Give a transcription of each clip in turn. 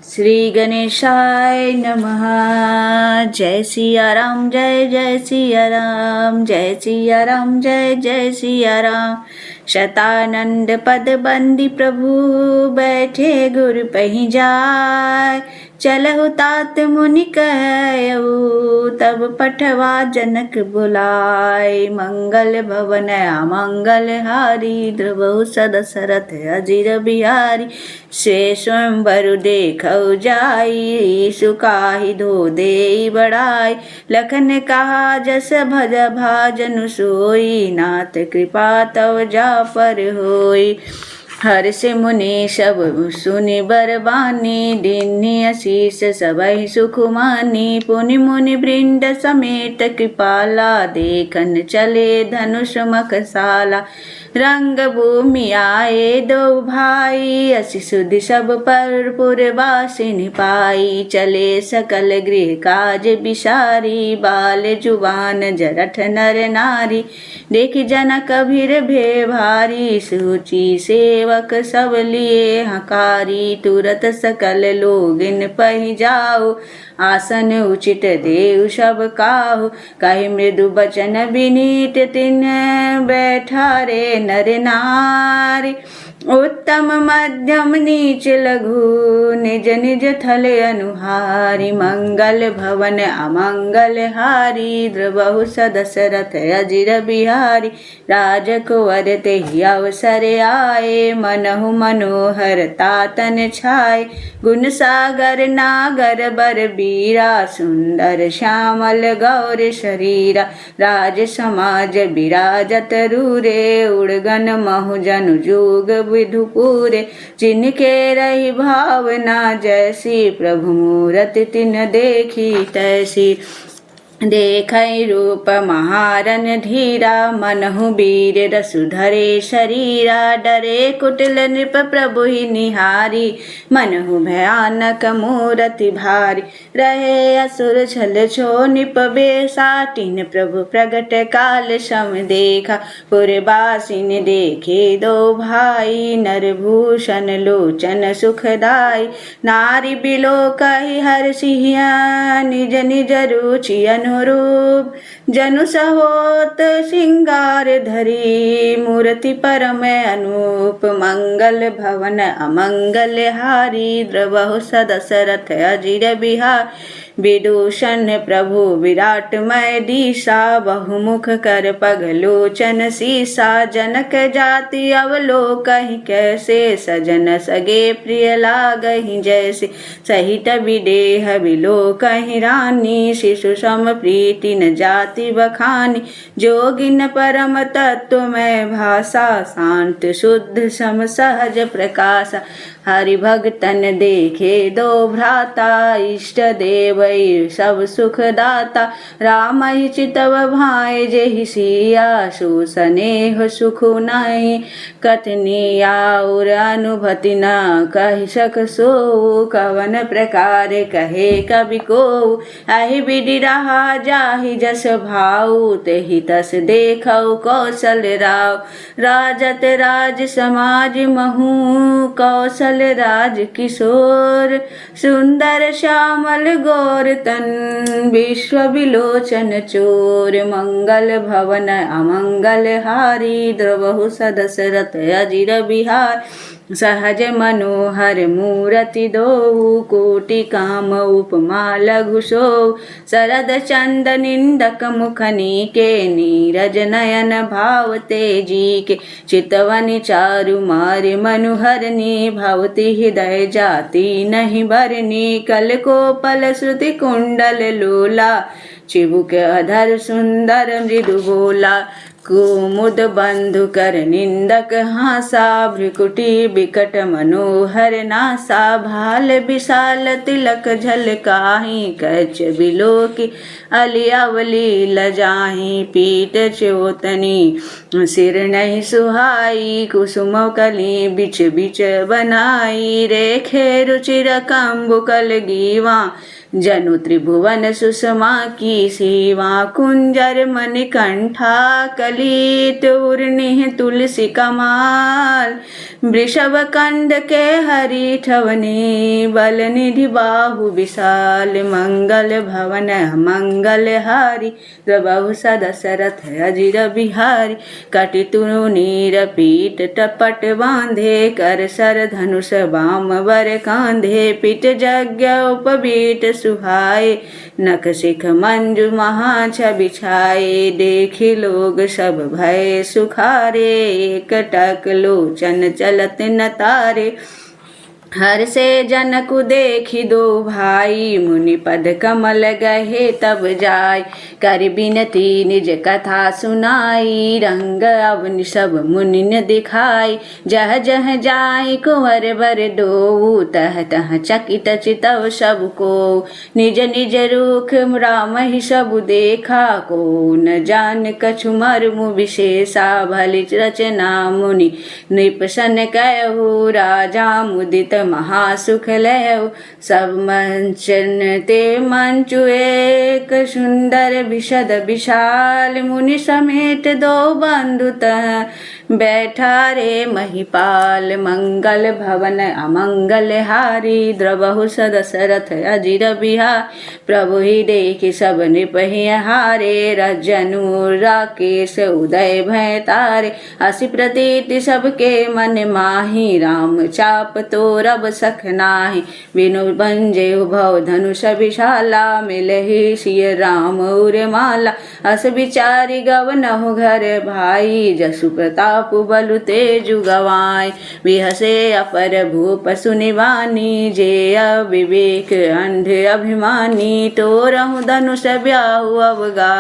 श्री गणेशाय नमः। जय सिया राम, जय जय सिया राम, जय सिया राम, जय जय सिया राम। शतानंद पद बंदी प्रभु, बैठे गुर पहि जाय। चलहु तात मुनि कहऊ, तब पठवा जनक बुलाय। मंगल भवन अमंगल हारी, द्रवहु सदशरथ अजिर बिहारी। से स्वयंवर देखौ जाई, सुकाहि धो देई बड़ाई। लखन कहा जस भज भाजनु सोई, नाथ कृपा तव जा पर होई। हर्ष मुनि सब सुनि बरबानी, दीन्हि असीस सबहि सुख मानी। पुनि मुनि वृंद समेत कृपाला, देखन चले धनुष मखसाला। रंग भूमि आए दो भाई, असि सुधि सब पर पुरवासिनि पाई। चले सकल गृह काज बिसारी, बाल जुबान जरठ नर नारी। देखि जनक अभिर भे भारी, सूची सेवक सब लिए हकारी। तुरत सकल लोगिन पहि जाओ, आसन उचित देव सब काहू। कहि मृदु बचन विनीत तिन, बैठारे नर नारी। उत्तम मध्यम नीच लघु, निज निज थल अनुहारी। मंगल भवन अमंगल हारी, द्रवहु सदशरथ अजिर बिहारी। राजकुंवर तेहि अवसर आए, मनहु मनोहर तातन छाए। गुण सागर नागर बर बीरा, सुंदर श्यामल गौर शरीरा। राज समाज बिराजत रूरे, उड़गन महु जनु जोग विधुपुरे। जिनके रही भावना जैसी, प्रभु मूरति तिन देखी तैसी। देखै रूप महारन धीरा, मनहु वीर रसु धरे शरीरा। डरे कुटिल नृप प्रभु ही निहारी, मनहु भयानक मूरति भारी। रहे असुर छल छो निप बेसा, तिन प्रभु प्रगट काल सम देखा। पुरवासिन देखे दो भाई, नरभूषण लोचन सुखदाई। नारी बिलो कहि हर्षिया, निज निज रुचि अनुरूप। जनु सहोत सिंगार धरी, मूर्ति परम अनूप। मंगल भवन अमंगल हारी, द्रवहु सदशरथ अजिर बिहार। विदूषण प्रभु विराटमय दिशा, बहुमुख कर पग लोचन सीसा। जनक जाति अवलोकहि कैसे, सजन सगे प्रिय लागहि जैसे। सहित विदेह विलोकहि रानी, शिशु सम प्रीति न जाति बखानी। जोगिन परम तत्वमय भाषा, शांत शुद्ध सम सहज प्रकाशा। हरि भगतन देखे दो भ्राता, इष्ट देव सब सुख दाता। राम ही चितव भाई जेहि सिया, सो स्नेह सुख नहीं। कथनी और अनुभूति न कहि सक सो, कवन प्रकार कहे कवि को। अहि विधि रहा जाहि जस भाऊ, तेहि तस देखौ कौशल राव। राजत राज समाज महु, कौशल राज किशोर। सुंदर श्यामल गौर तन, विश्व विलोचन चोर। मंगल भवन अमंगल हारी, द्रवहु सदशरथ अजिर बिहार। सहज मनोहर मूरति दोऊ, कोटि काम उपमा लघु सोऊ। शरद चंद निंदक मुखनी के, नीरज नयन भाव तेजी के। चितवनि चारु मार मनुहरनी, भवति हृदय जाति नहीं भरनी। कल को पल श्रुति कुंडल लोला, चिबुक अधर सुंदर मृदु बोला। कुमुद बंधु कर निंदक हासा, भ्रिकुटी बिकट मनोहर नासा। भाल विशाल तिलक झलकाहि, कच बिलोकी अली अवली लजाहि। पीठ चोतनी सिर नहीं सुहाई, कुसुम कली बिच बिच बनाई। रेखे रुचिर कंबुकल गीवा, जनु त्रिभुवन सुषमा की सेवा कुंजर मणिकंठा कलित उर्णि तुलसी कमाल वृषभ कंड के हरि ठवनी बल निधि बाहु विशाल मंगल भवन मंगल हारी द्रबहु सदशरथ अजिर बिहारी कटि तुनु नीर पीठ टपट बांधे कर सर धनुष बाम बर कांधे पीठ जज्ञ उपबीट सुहाए नख शिख मंजु महा छवि छाए देखि लोग सब भय सुखारे एक टक लोचन चलत न तारे हर से जनकु देखी दो भाई मुनि पद कमल गहे तब जाय कर बिनती निज कथा सुनाई रंग अवनि सब मुनि न दिखाई जह जह जाय कुंवर बर दो तह तह चकित चितव सब को निज निज रूख राम ही सब देखा को न जान कछु मर्मु विशेषा भलिच रचना मुनि नृपसन कहु राजा मुदित महासुख लहु सब मंचन ते मंचु एक सुंदर विशद विशाल मुनि समेत दो बंधु बैठा रे महिपाल मंगल भवन अमंगल हारी द्रबहु सदशरथ अजिर बिहार प्रभु ही देखि सब नृपहि हारे रजनु राकेश उदय भय तारे असी प्रतीति सबके मन माही राम चाप तो रब सख नाही बिनु बंजे भव धनुष विशाला मिलहि सिय राम उर माला अस विचारी गवनहु घर भाई जसु प्रताप बलु तेजु गवाय बिहसे अपर भूप सुनिवानी जे अविवेक अंध अभिमानी तोरहु धनुष ब्याहु अवगा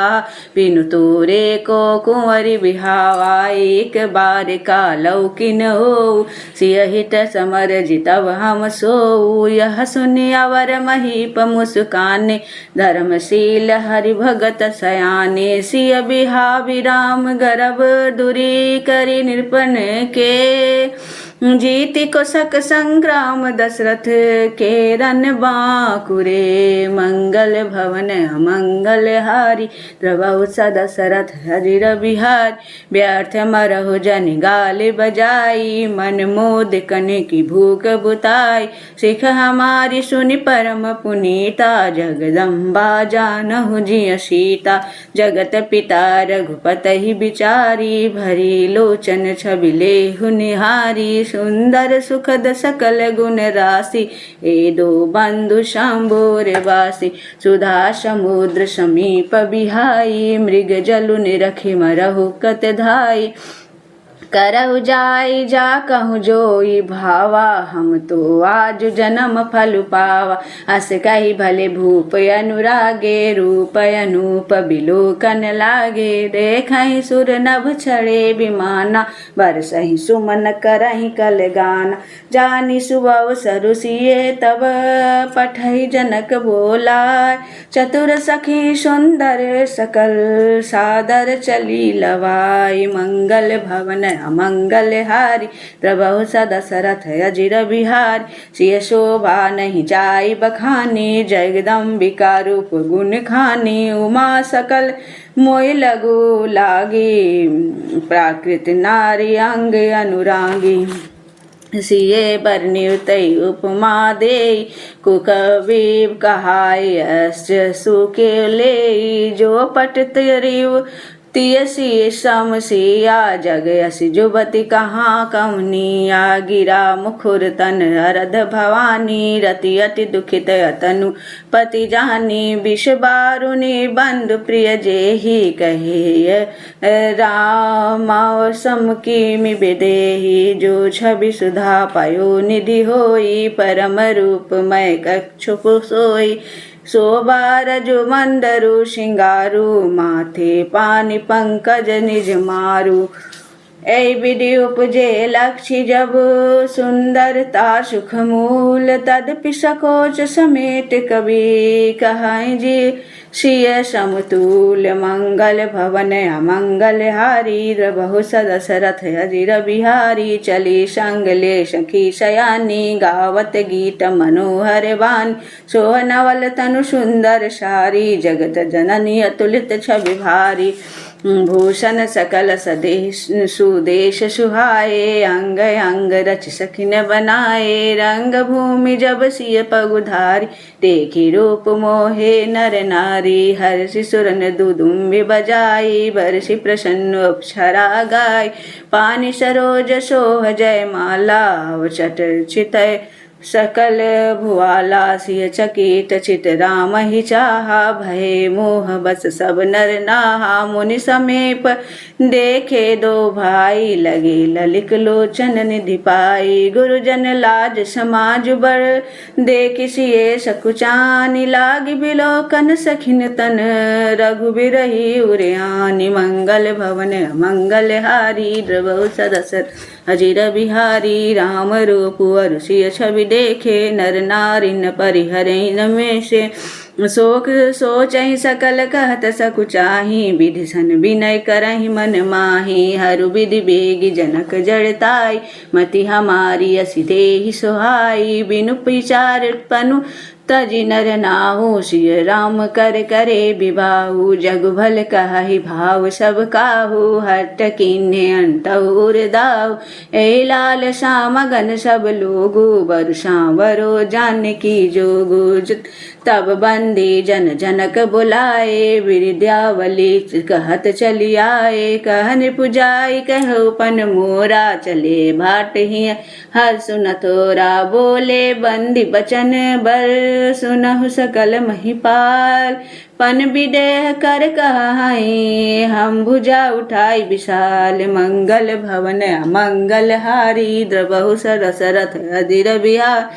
बिनु तोरे को कुंवरी बिहावा एक बार का लौकिन हो सियहित समर जितव हम सो यह सुनि अवर महीप मुस्काने धर्मशील हरि भगत सयाने सिय बिहा विराम गर्भ दुरी करी निरपन के जीति को सक संग्राम दशरथ के रन बांकुरे मंगल भवन अमंगल हारी द्रबहु सदशरथ हरिर बिहार व्यर्थ मरहु जन गाल बजाई मन मोद कन की भूख बुताई सिख हमारी सुनि परम पुनीता जगदम्बा जानहु जिय सीता जगत पिता रघुपति बिचारी भरी लोचन छवि लेहु निहारी सुंदर सुखद सकल गुण राशि ए दो बंधु शंभुर वासी सुधा समुद्र समीप बिहाई मृग जलु निरखि मरहु कत धाई करहु जाई जा कहूँ जोई भावा हम तो आज जन्म फल पावा अस कही भले भूप अनुरागे रूप अनूप बिलोकन लागे देखहि सुर नभ छड़े विमाना बरसहि सुमन करहि कल गाना जानी सुबह सरुसिए तब पठहि जनक बोला चतुर सखी सुंदर सकल सादर चली लवाई मंगल भवन अमंगल हारी द्रबहु सदशरथ अजिर बिहार सिय शोभा नहीं जाई बखानी जगदम्बिका रूप गुण खानी उमा सकल मोय लगु लागी प्राकृत नारी अंग अनुरागी सिये बरनियुतई उपमा दे कुकवीब कहाय अस्य सुके ले जो पट तरिव तियसी समसिया जग असि जुबती कहाँ कमनिया गिरा मुखुर तन अरध भवानी रति अति दुखित अतनु पति जानी विष बारुनि बंधु प्रिय जेहि कहे रामा सम किमि विदेहि जो छवि सुधा पयो निधि होई परम रूप मय कछु सोई शोभा रजु मंदरु श्रृंगारु माथे पानी पंकज निज मारु ऐ विधि उपजे लक्ष्य जब सुंदरता सुख मूल तदपि सकोच समेत कवि कहाई जी श्रिय समतुल मंगल भवन अमंगल हारी बहु सदशरथ अजिर बिहारी चली संगले सखी शयानी गावत गीत मनोहर बान सोहनवल तनु सुंदर सारी जगत जननी अतुलित छवि भारी भूषण सकल सदेश सुदेश सुहाए अंग अंग रच सखिन बनाए रंग भूमि जब सिय पगुधारी देखी रूप मोहे नर नारी हर्षि सुरन दुदुम्बि बजाई बरसी प्रसन्न अप्सरा गाय पानी सरोज सोह जय माला चट चितय सकल भुआला सिय चकित चित राम ही चाहा भय मोह बस सब नर नाहा मुनि समीप देखे दो भाई लगे ललिक लोचन निधि पाई गुरुजन लाज समाज बड़ देख सिए सकुचानी लाग बिलोकन सखिन तन रघुबिरही उरयानी मंगल भवन मंगल हारी द्रव सदसर अजिर बिहारी राम रूप अरुषिय छवि देखे नर नारिन परिहरिन में से शोक सोचहि सकल कहत सकुचाही विधि सन विनय करहि मन माही हरु विधि बेगी जनक जड़ताई मति हमारी असि देहि सोहाई बिनु विचार पनु तजि नर नाहु सिय राम कर करे विबाहु जग भल कहि भाव सब काहू हट किन्हे अंतउर दाऊ ए लाल श्याम गन सब लोगु बरसा वरो जानकी जोगु तब बंदी जन जनक बुलाए विद्यावली कहत चली आए कहन पुजाई कहो पन मोरा चले भाट ही हर सुन तोरा बोले बंदी बचन बर सुनहु सकल महिपाल पन विदेह कर कहाई हम भुजा उठाई विशाल मंगल भवन मंगल हारी द्रबहु सरसरथ अदिर बिहार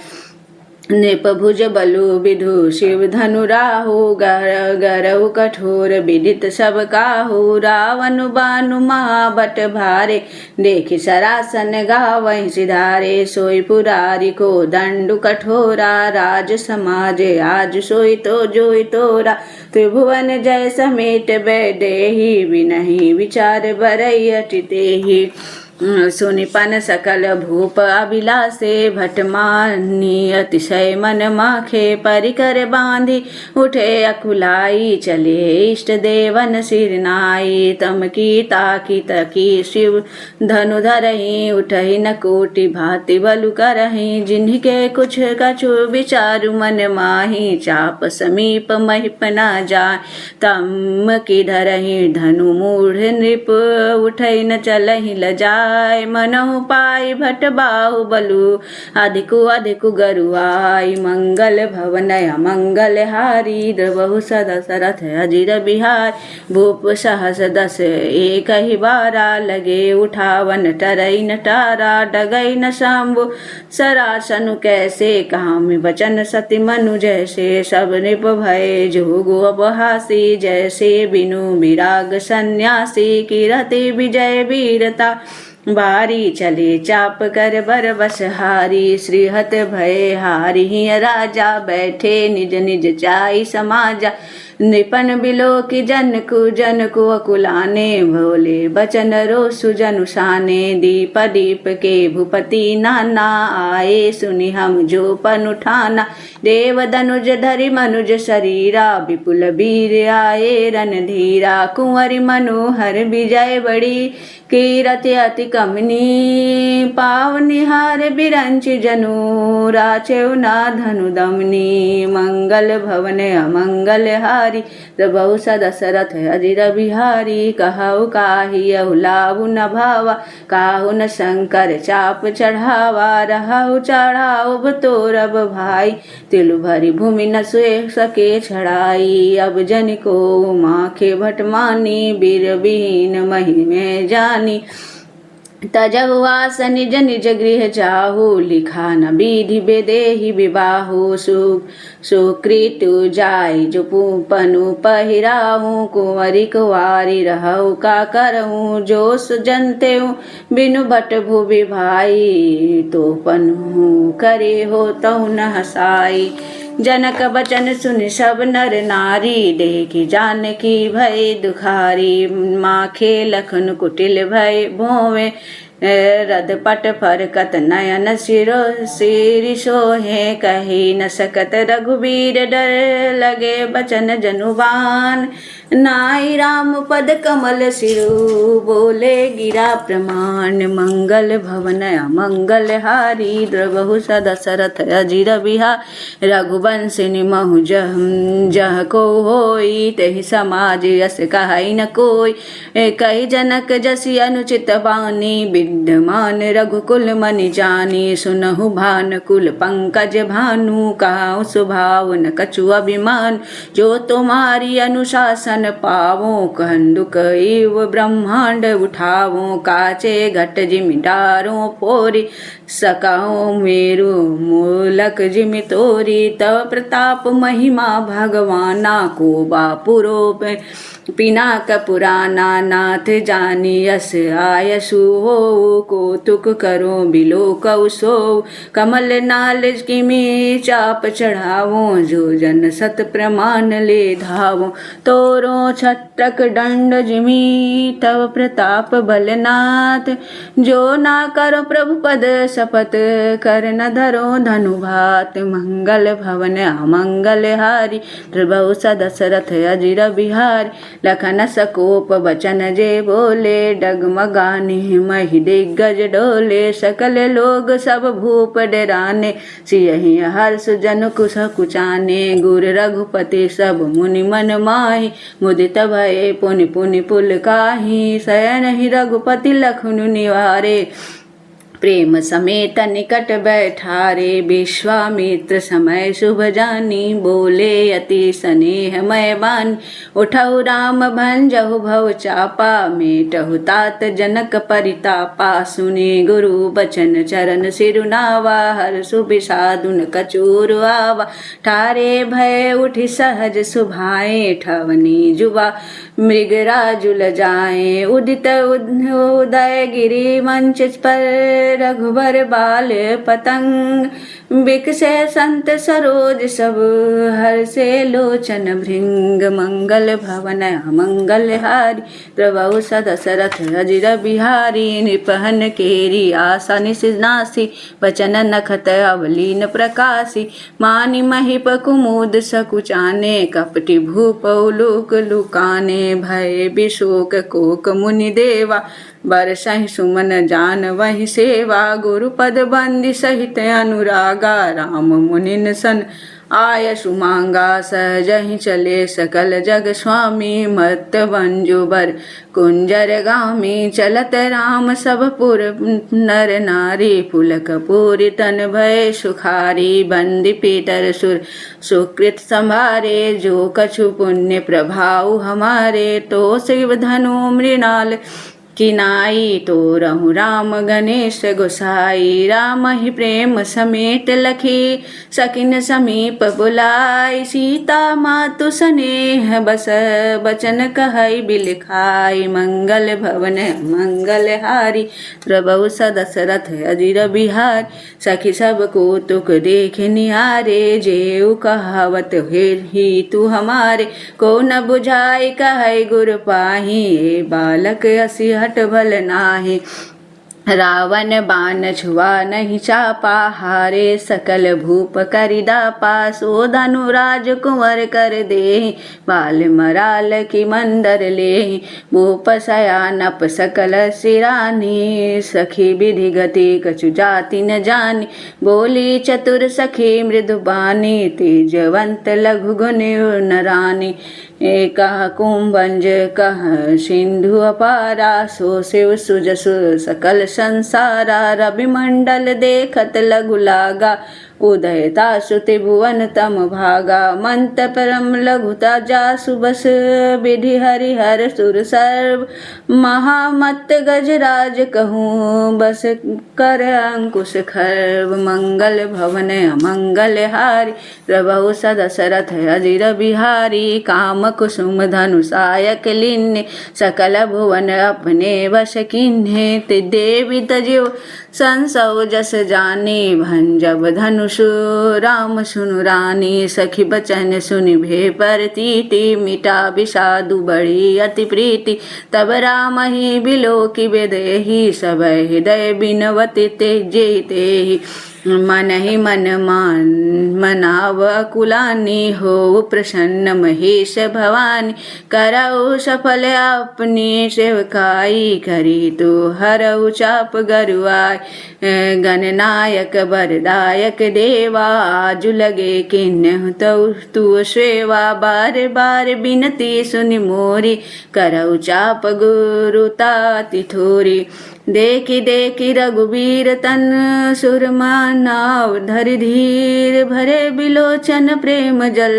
नृप भुज बलु विधु शिव धनु राहु गरऊ कठोर विदित सब काहू रावण बानु महाबट भारे देखि सरासन गावहि सिधारे सोई पुरारी को दंडु कठोरा राज समाज आज सोई तो जोई तोरा त्रिभुवन जय समेट बैदेहि विनहि विचार बरई अटितेहि सुनिपन सकल भूप अभिलाषे भटमानी अतिशय मन माखे परिकर बांधी उठे अकुलाई चले इष्ट देवन सिरनाई तम की ताकी तकी शिव धनु धरही उठही न कोटि भांति बलु करही जिन्हके कुछ कछु विचारु मन माही चाप समीप महिप न जाय तम की धरही धनु मूढ़ नृप उठई न चलहि लजा मनहु पाई भट बाहु बलु अधिकु अधिकु गरुआई मंगल भवन मंगल हारी द्रबहु सदशरथ अजिर बिहार भूप सहस दस एक ही बारा लगे उठावन टरई न टारा डगई न शंभु सरासनु कैसे काम वचन सति मनु जैसे सब निप भय जोगु अपहासी जैसे बिनु विराग सन्यासी कीरति विजय वीरता बारी चले चाप कर बर बस हारी श्रीहत भय हारी राजा बैठे निज निज चाई समाजा निपन बिलो की जन को अकुलाने भोले बचन रो सुजन उसाने दीप दीप के भूपति नाना आए सुनि हम जो पन उठाना देव धनुज धरि मनुज शरीरा विपुल वीर आए रणधीरा कुंवरी मनोहर विजय बड़ी कीरति अति कमनी पावनिहार बिरंच जनु राचेउ ना धनु दमनी मंगल भवन अमंगल हारी प्रभु सदशरथ अजिर बिहारी कहु काही अहुलाहु न भावा काहु न शंकर चाप चढ़ावा रहु चढ़ाओ तोरब भाई तिलु भरी भूमि न सुए सके छड़ाई अब जन को माखे भटमानी बीर बीन मही में जानी तजहु आस निज निज गृह जाहु, लिखा न विधि बेदेहि विबाहु। सुकृतु जाय जो पनु पहिराहू, कुंवरी कुंवारी रहु का करहूँ। जो जनते बिनु भट भुवि भाई, तो पनु करे हो तहु न हसाई। जनक बचन सुनि सब नर नारी, देखी जानकी भय दुखारी। माखे लखन कुटिल भय भोवे, रद पट फरकत नयन सिर सोहे। कही न सकत रघुबीर, डर लगे बचन जनुबान। नाई राम पद कमल सिरु, बोले गिरा प्रमाण। मंगल भवन अमंगल हारी, द्रवहु दशरथ अजिर बिहार। रघुवंश निमहु जह को होई, तहि समाज यस कहई न कोई। कही जनक जसि अनुचित बानी, विद्यमान रघुकुल मनि जानी। सुनहु भानुकुल पंकज भानु, कहाऊ स्वभाव न कछु अभिमान। जो तुम्हारी अनुशासन पावो, कंदुक इव ब्रह्मांड उठावो। काचे घट जिमि डारो पोरी, सकाओ मेरु मूलक जिमि तोरी। तव प्रताप महिमा भगवाना, को बापुरो पिनाक पुराना। नाथ जानी यस आयसु हो, कौतुक करो बिलो कौसो। कमल नाल किमि चाप चढ़ावो, जो जन सत प्रमाण ले धावो। तोरो छत्रक दंड जिमि, तव प्रताप बलनाथ। जो ना करो प्रभु पद शपथ, कर न धरो धनु भात। मंगल भवन अमंगल हारी, द्रवहु दशरथ अजिर बिहारी। लखन सकोप बचन जे बोले, डगमगाने महि दिग्गज डोले। सकल लोग सब भूप डराने, सियहि हर्ष जन कुश कुचाने। गुर रघुपति सब मुनि मन माहि, मुदित भये पुनि पुनि पुलकाहि। शयन ही रघुपति लखनु निवारे, प्रेम समेत निकट बैठारे। विश्वामित्र समय शुभ जानी, बोले अति स्नेह मय बानी। उठहु राम भंजहु भव चापा, मेटहु तात जनक परितापा। सुनि गुरु बचन चरण सिरुनावा, हर्षु विषादुन कचूर आवा। ठारे भय उठि सहज सुभाए, ठवनी जुबा मृगराजुल जाए। उदित उदय गिरि मंच पर, रघुबर बाल पतंग। बिकसे संत सरोज सब, हर्षे लोचन भृंग। मंगल भवन अमंगल हारी, द्रवहु दशरथ अजिर बिहारी। नृपहन केरी आशा निशनासी, वचन नखत अवलीन प्रकाशी। मानि महिप कुमुद सकुचाने, कपटि भूप उलूक लुकाने। भय विशोक कोक मुनि देवा, बरसहि सुमन जान वहि सेवा। गुरुपद बंदी सहित अनुरागा, राम मुनिन सन आय सुमांगा। सहजहि चले सकल जग स्वामी, मत बंजु बर कुंजर गामी। चलत राम सब पुर नर नारी, पुलक पूरि तन भय सुखारी। बंदी पीटर सुर सुकृत संभारे, जो कछु पुण्य प्रभाव हमारे। तो शिव धनु मृणाल किनाई, तो रहु राम गणेश गोसाई। राम ही प्रेम समेत लखी, सकिन समीप बुलाई। सीता मातु स्नेह बस, बचन कहई बिलखाई। मंगल भवन मंगल हारी, द्रवहु दशरथ अजिर बिहारी। सखी सब कौतुक देख निहारे, जेऊ कहावत ही तू हमारे। को न बुझाई कहई गुर पाही, बालक असी हट भल नाहि। रावण बाण छुआ नहीं चापा, हारे सकल भूप करिदापा। सो धनु राज कुंवर कर दे, बाल मराल की मंदर ले। भूप शयानप सकल सिरानी, सखी विधि गति कछु जाति न जानी। बोली चतुर सखी मृदुबानी, तेजवंत लघु गुण नरानी। कह कुंभंज कह सिंधु अपारा, सो शिव सुजसु सकल संसारा। रवि मंडल देखत लघु लागा, उदयता श्रुति भुवन तम भागा मंत परम लघुता जासु बस विधि हरिहर सुर सर्व महामत गजराज कहूँ बस कर अंकुश खर्व मंगल भवन अमंगल हारी प्रभु सदशरथ अजिर बिहारी काम कुसुम धनुषायक लिन्ने सकल भुवन अपने वश किन्हे देवी तजिव संसव जस जानी भंजब धनुषु राम सुनु रानी सखी बचन सुनि भे परतीति मिटा विषादु बड़ी अति प्रीति तब राम ही बिलोकी बेदेहि सब हृदय बिनवति तेजेहि मन ही मन मनाव कुलानी हो प्रसन्न महेश भवानी करऊ सफल अपनी सेवकाई करी तो हरऊ चाप गरुआई गणनायक बरदायक देवा आजु लगे किन्ह तू सेवा बार बार बिनती सुनि मोरी करऊ चाप गुरुता तिथोरी देखी देखी रघुबीर तन सुरमानाव धरि धीर भरे बिलोचन प्रेम जल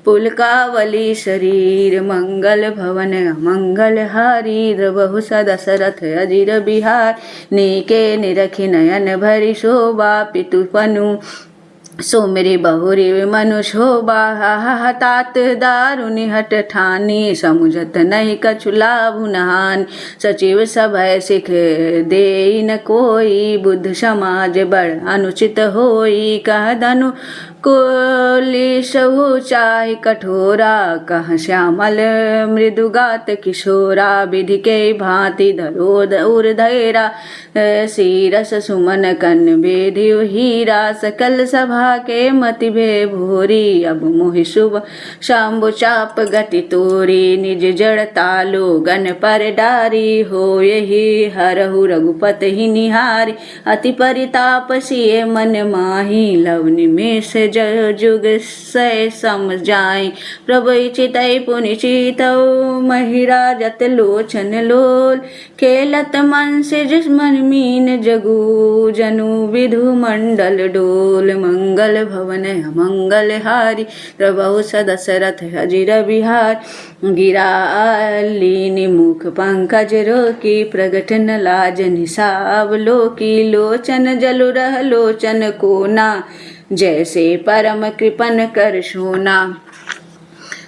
पुलकावली शरीर मंगल भवन मंगल हारी द्रवहु सदशरथ अजिर बिहार नीके निरखि नयन भरि शोभा पितु पनु सो मेरी बहुरी मनु शोभा तात दारुनि हट ठानी समुझत नहीं कछु लाभु नहान सचिव सभय सिख दे न कोई बुद्ध समाज बड़ अनुचित होई कह धनु कोलिशहु चाहि कठोरा कह श्यामल मृदुगात किशोरा विधि के भांति धरोद उर्धैरा सीरस सुमन कन बेधि हीरा सकल सभा के मति भे भोरी अब मोहि शुभ शाम्बु चाप गति तोरी निज जड़ तालो गन पर डारी हो यही हरहु रघुपत ही निहारी अति परिताप सिए मन माही लव निमेष जुग सै सम जाई प्रभु चितई पुनि चितौ महिराजत लोचन लोल खेलत मन से जिस मन मीन जगू जनु विधु मंडल डोल मंगल भवन मंगल हारी प्रभु सदशरथ अजिर बिहार गिरा लीनि मुख पंकज रोकी प्रगट न लाज निसाव लोकी लोचन जलु रह लोचन कोना जैसे परम कृपन कर सोना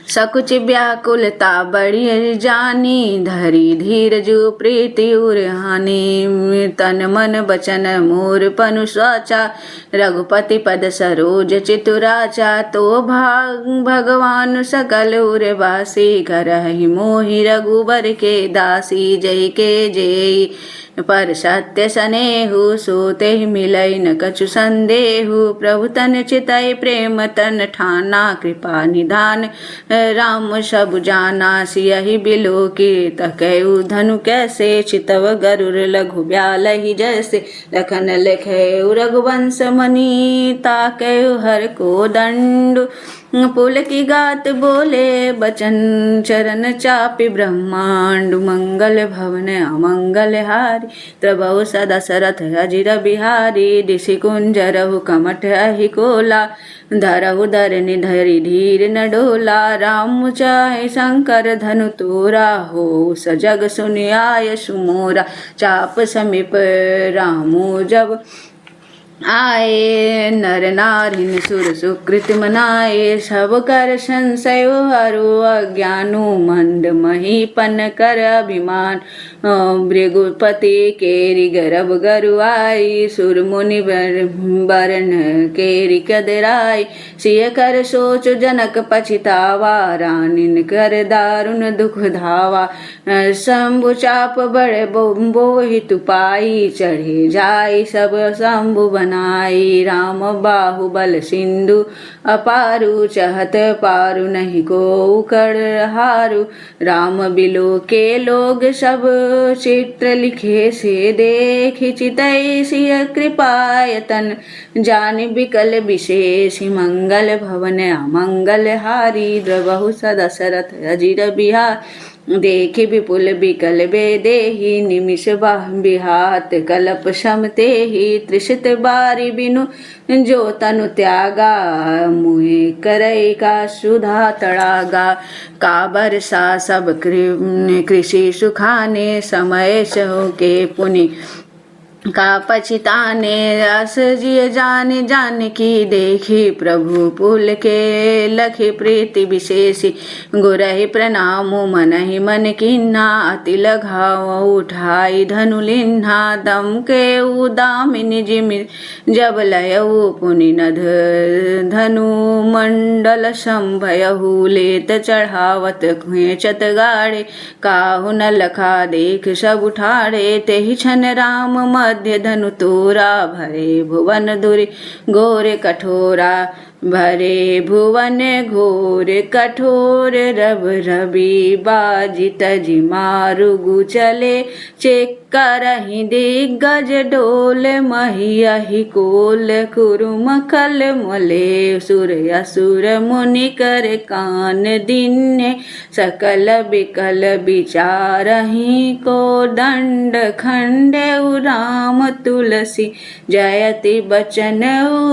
सकुच व्याकुलता बड़ी जानी धरी धीर जो प्रीति उरहानी तन मन बचन मोर पनु स्वाचा रघुपति पद सरोज चितुराचा तो भगवान सकल उर्वासी करहि मोहि रघुबर के दासी जय के जय पर सत्य सनेहु सोते मिलई न कछु संदेहु प्रभु तन चितई प्रेम तन ठाना कृपा निधान राम सब जाना सियहि बिलो की तकयु धनु कैसे चितव गरुर लघु ब्यालहि जैसे लखन लेखे रघुवंश मणि ताकयु हर को दंड पुल की गात बोले बचन चरण चापि ब्रह्मांड मंगल भवन अमंगल हारी प्रभु सदशरथ अजिर बिहारी दिशि कुंजरहु कमठ अहि कोला धरहु धरनि धरि धीर न डोला राम चाहे शंकर धनु तोरा हो सजग सुनि आय सुमोरा चाप समीप रामो जब आए नर नारिन सुर सुकृत मनाए सब कर संशय हरु अज्ञानु मंद महीपन कर अभिमान भृगुपति केरि गर्भ गरुआई सुर मुनि बरन केरि कदराई सिय कर सोच जनक पछितावा रानिन कर दारुण दुख धावा शंभु चाप बड़े बोहि तुपाई चढ़े जाई सब शंभु बनाई राम बाहुबल सिंधु अपारु चहत पारु नहीं को उकड़ हारु राम बिलो के लोग सब चित्र लिखे से देख चितई सिय कृपायतन जान बिकल विशेष मंगल भवन अमंगल हारी द्रवहु सदशरथ अजिर बिहार देखि विपुल बिकल बेदेहि निमिष बिहात कलप शमते ही त्रिषित बारी बिनु जो तनु त्यागा मुहे करई का सुधा तड़ागा काबर सा सब कृषि सुखाने समय सहो के पुनि का पछिताने रस जिय जान की देखी प्रभु पुल के लखि प्रीति विशेषी गुरहि प्रणाम मनहि मन किन्हा अति लगाव उठाई धनु लिन्हा दम के उदामिनी जिमि जब लयऊ पुनि नध धनु मंडल संभयहु लेत चढ़ावत खेचत गाड़े काहु न लखा देख सब उठाड़े तेहि छन राम मध्य धनु तोरा भरे भुवन धुरि घोर कठोरा भरे भुवन घोर कठोर रब रवि बाजी तजि मारुगु चले करहि दिग्गज डोल महियहि कोल कुरुम खल मले सुर असुर मुनि कर कान दिन्ने सकल बिकल विचारहि को दंड खंडे राम तुलसी जयति बचन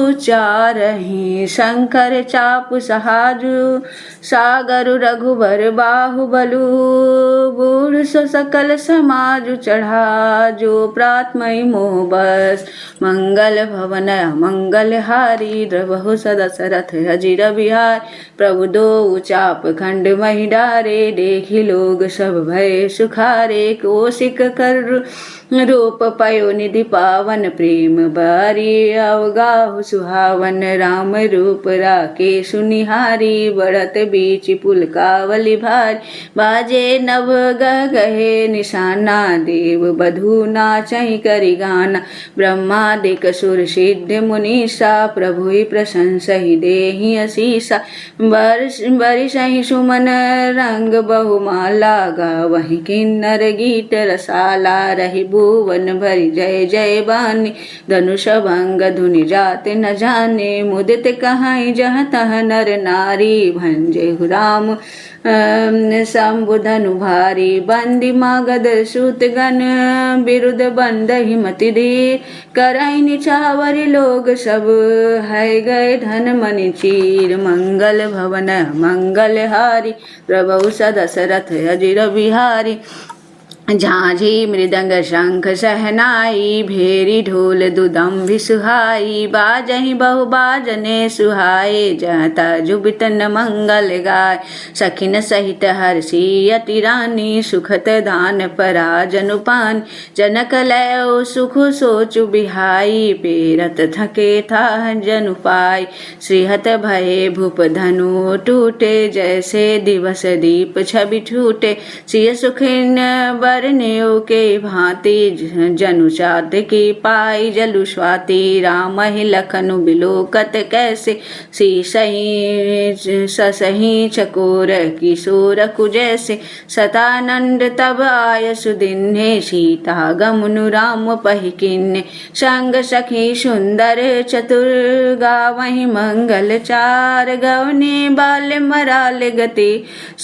उचारहि शंकर चापु सहाजु सागर रघुबर बाहुबलु बूढ़ सो सकल समाजु चढ़ा जो प्रातमय मोह बस मंगल भवन मंगल हारी द्रवहु सदशरथ अजिर बिहार प्रभु दो चाप खंड मही डारे देखी लोग सब भय सुखारे कोशिक कर रूप पयो निधि पावन प्रेम बारी अवगाहु सुहावन राम रूप राके सुनिहारी बढ़त बीच पुलकावली भारी बाजे नभ गहे निशाना देव बधू नाचहि करि गाना ब्रह्मादिक सुर सिद्ध मुनीसा प्रभु प्रशंसहि देहि असीसा बरिसहि सुमन रंग बहुमाला गावहि किन्नर गीत रसाला रहि भुवन भरि जय जय बानी धनुष भंग धुनि जात न जाने मुदित कहाई जहाँ तह नर नारी भंजे राम शंभु धनु भारी बंदी मागध सूत गण बिरुद बंद हिमति धीर करई निछावरी लोग सब है गए धन मनि चीर मंगल भवन मंगल हारी प्रभु सदशरथ अजिर बिहारी झांझी मृदंग शंख सहनाई भेरी ढोल दुदम्भि सुहाई बाजहि बहु बाजने सुहाए जहता जुबितन मंगल गाय सखिन सहित हर्षि अति रानी सुखत दान पराजनु पान जनक लयो सुख सोचु बिहाई पेरत थके था जनु पाई श्रीहत भये भूप धनु टूटे जैसे दिवस दीप छवि छूटे सिय सुखिन बरनेऊ के भांति जनु चाँद की पाई जलु स्वाति राम ही लखनु बिलोकत कैसे सी सही चकोर किशोर कुजैसे सतानंद तब आय सुदिन्हे सीता गमनु राम पहिकिन्ने संग सखी सुंदर चतुर गावहि मंगल चार गवने बाल मराल गति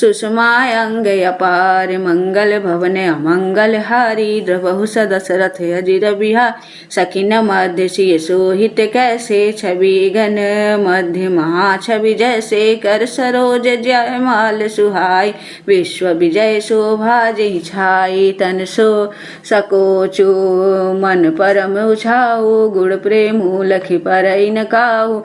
सुषमा अंग अपार मंगल भवन मंगल हारी द्रवहु सदशरथ अजिर बिहार सखिन मध्य सिय सोहित कैसे छवि घन मध्य महाछवि जैसे कर सरोज जयमाल सुहाई विश्व विजय शोभा जहि छाई तन सो सकोचो मन परम उछाऊ गुण प्रेम लखि परई न काऊ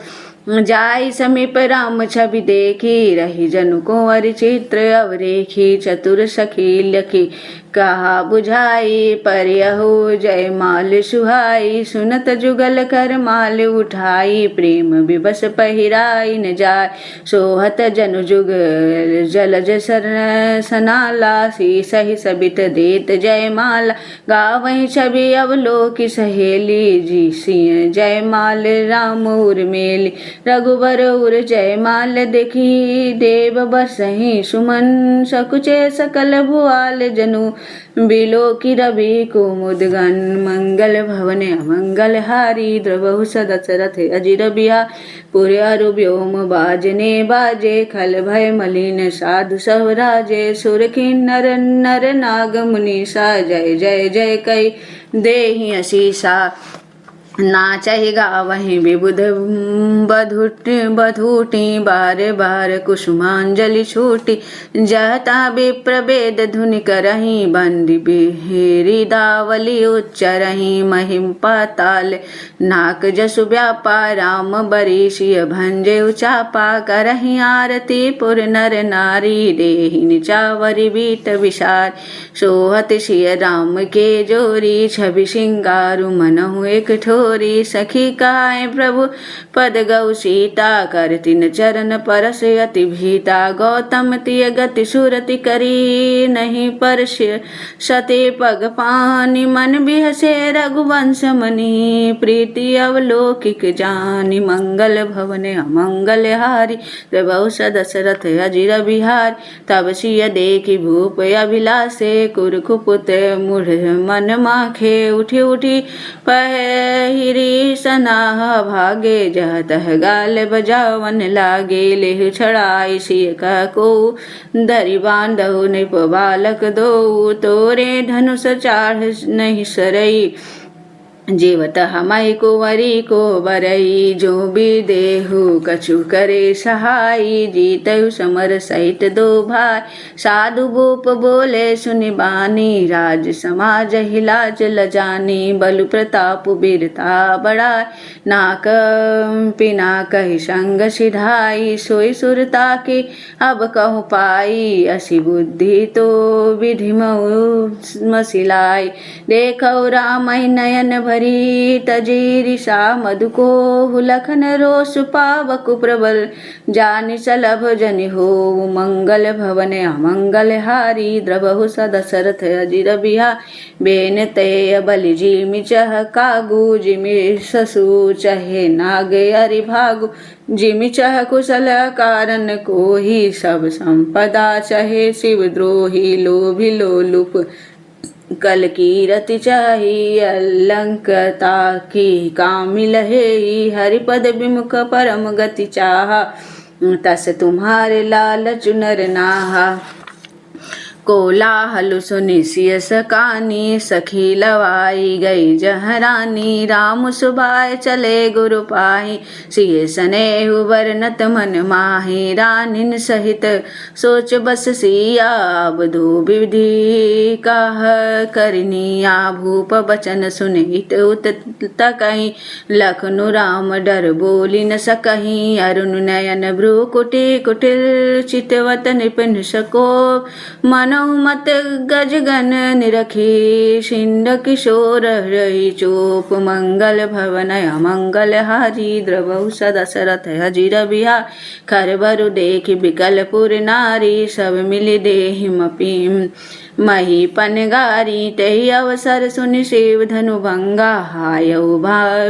जाई समीप राम छवि देखी रही जनु कुंवर चित्र अवरेखी चतुर सखी लखी कहा बुझाई परियहु जय माल सुहाई सुनत जुगल कर माल उठाई प्रेम विवश पहिराई न जाय सोहत जनु जुगल जलज सनाला सी सही सबित देत जय माला गावहि छवि अवलोकी सहेली जी सिय जय माल राम उर्मेली रघुबर उर जयमाल देखी देव बरसहि सुमन सकुचे सकल भुआल जनु बिलो की रवि कुमुदगन मंगल भवन अमंगल हारी द्रवहु सदशरथ अजिर बिहा पुर अरु व्योम बाजने बाजे खल भय मलिन साधु सब राजे सुर किन्नर नर नाग मुनीसा जय जय जय कई देहि असीसा नाचहि गावहि विबुध बधूटी बार बार कुसुमांजलि छूटी जहता विप्रवेद धुनि करहि बंदी बिहेरी दावली उच्चरहि महिम पाताल नाक जसु व्यापा राम बरीशिय भंजे उचापा करहि आरती पुर नर नारी देहि निचावरी बीट विशार सोहत सिय राम के जोरी छवि सिंगारु मनहु एक ठो सखी काय प्रभु पद गौ सीता कर तिन चरण परस अति भीता गौतम तिय गति सुरति करी नहीं परस सते पग पानी मन बिहसे रघुवंश मणि प्रीति अवलोकिक जानी मंगल भवन अमंगल हारी प्रभु सदशरथ अजिर बिहार तब सिय देखी भूप अभिलाषे कुरकुपुत मूढ़ मन माखे उठी उठी पहिरी सनाह भागे जहतह गाल बजावन लागे लेह छड़ाई सिय को धरि बांधहु निप बालक दो तोरे धनुष चाढ़ नहीं सरई जीवत हमई कुंवरी को बरई जो भी देहु कछु करे सहाई जीतयु समर सहित दो भाई साधु भूप बोले सुनि बानी राज समाज हिलाज लजानी बलु प्रताप वीरता बड़ा नाक पिना कही संग सिधाई सोई सुरता की अब कहूँ पाई असी बुद्धि तो विधि मसिलाई देखौ रामय नयन भरी तजीरी सा मधु को हुलखन रोष पावक प्रबल जानि सलभ जनि हो मंगल भवन अमंगल हारी द्रवहु सदशरथ अजिर बिहा बेन ते बलि जिमि चह कागु जिमि ससु चहे नागे अरि भागु जिमि चह कुशल कारण को ही सब संपदा चहे शिव द्रोही लोभी लोलुप कल की रति चाही अलंकता की कामिल है हरिपद विमुख परम गति चाहा तस तुम्हारे लाल चुनर नाहा कोलाहल सुनि सिय सकानी सखी लवाई गई जहरानी राम सुबाय चले गुरु पाही सिय स्नेहु बरनत मन माही रानिन सहित सोच बस सिया बधु विधि काह करनिया भूप बचन सुनित उत तकहि लखनु राम डर बोली न सकहि अरुण नयन भ्रू कुटी कुटिल चितवत निपिन सको मन मत गजगन निरखी शिंड किशोर रही चोप मंगल भवन अमंगल हारी द्रवहु सदशरथ अजिर बिहा खरबरु देख बिकलपुर नारी सब मिली देहिमपि मही पनगारी तही अवसर सुनि शिव धनु भंगा हायउ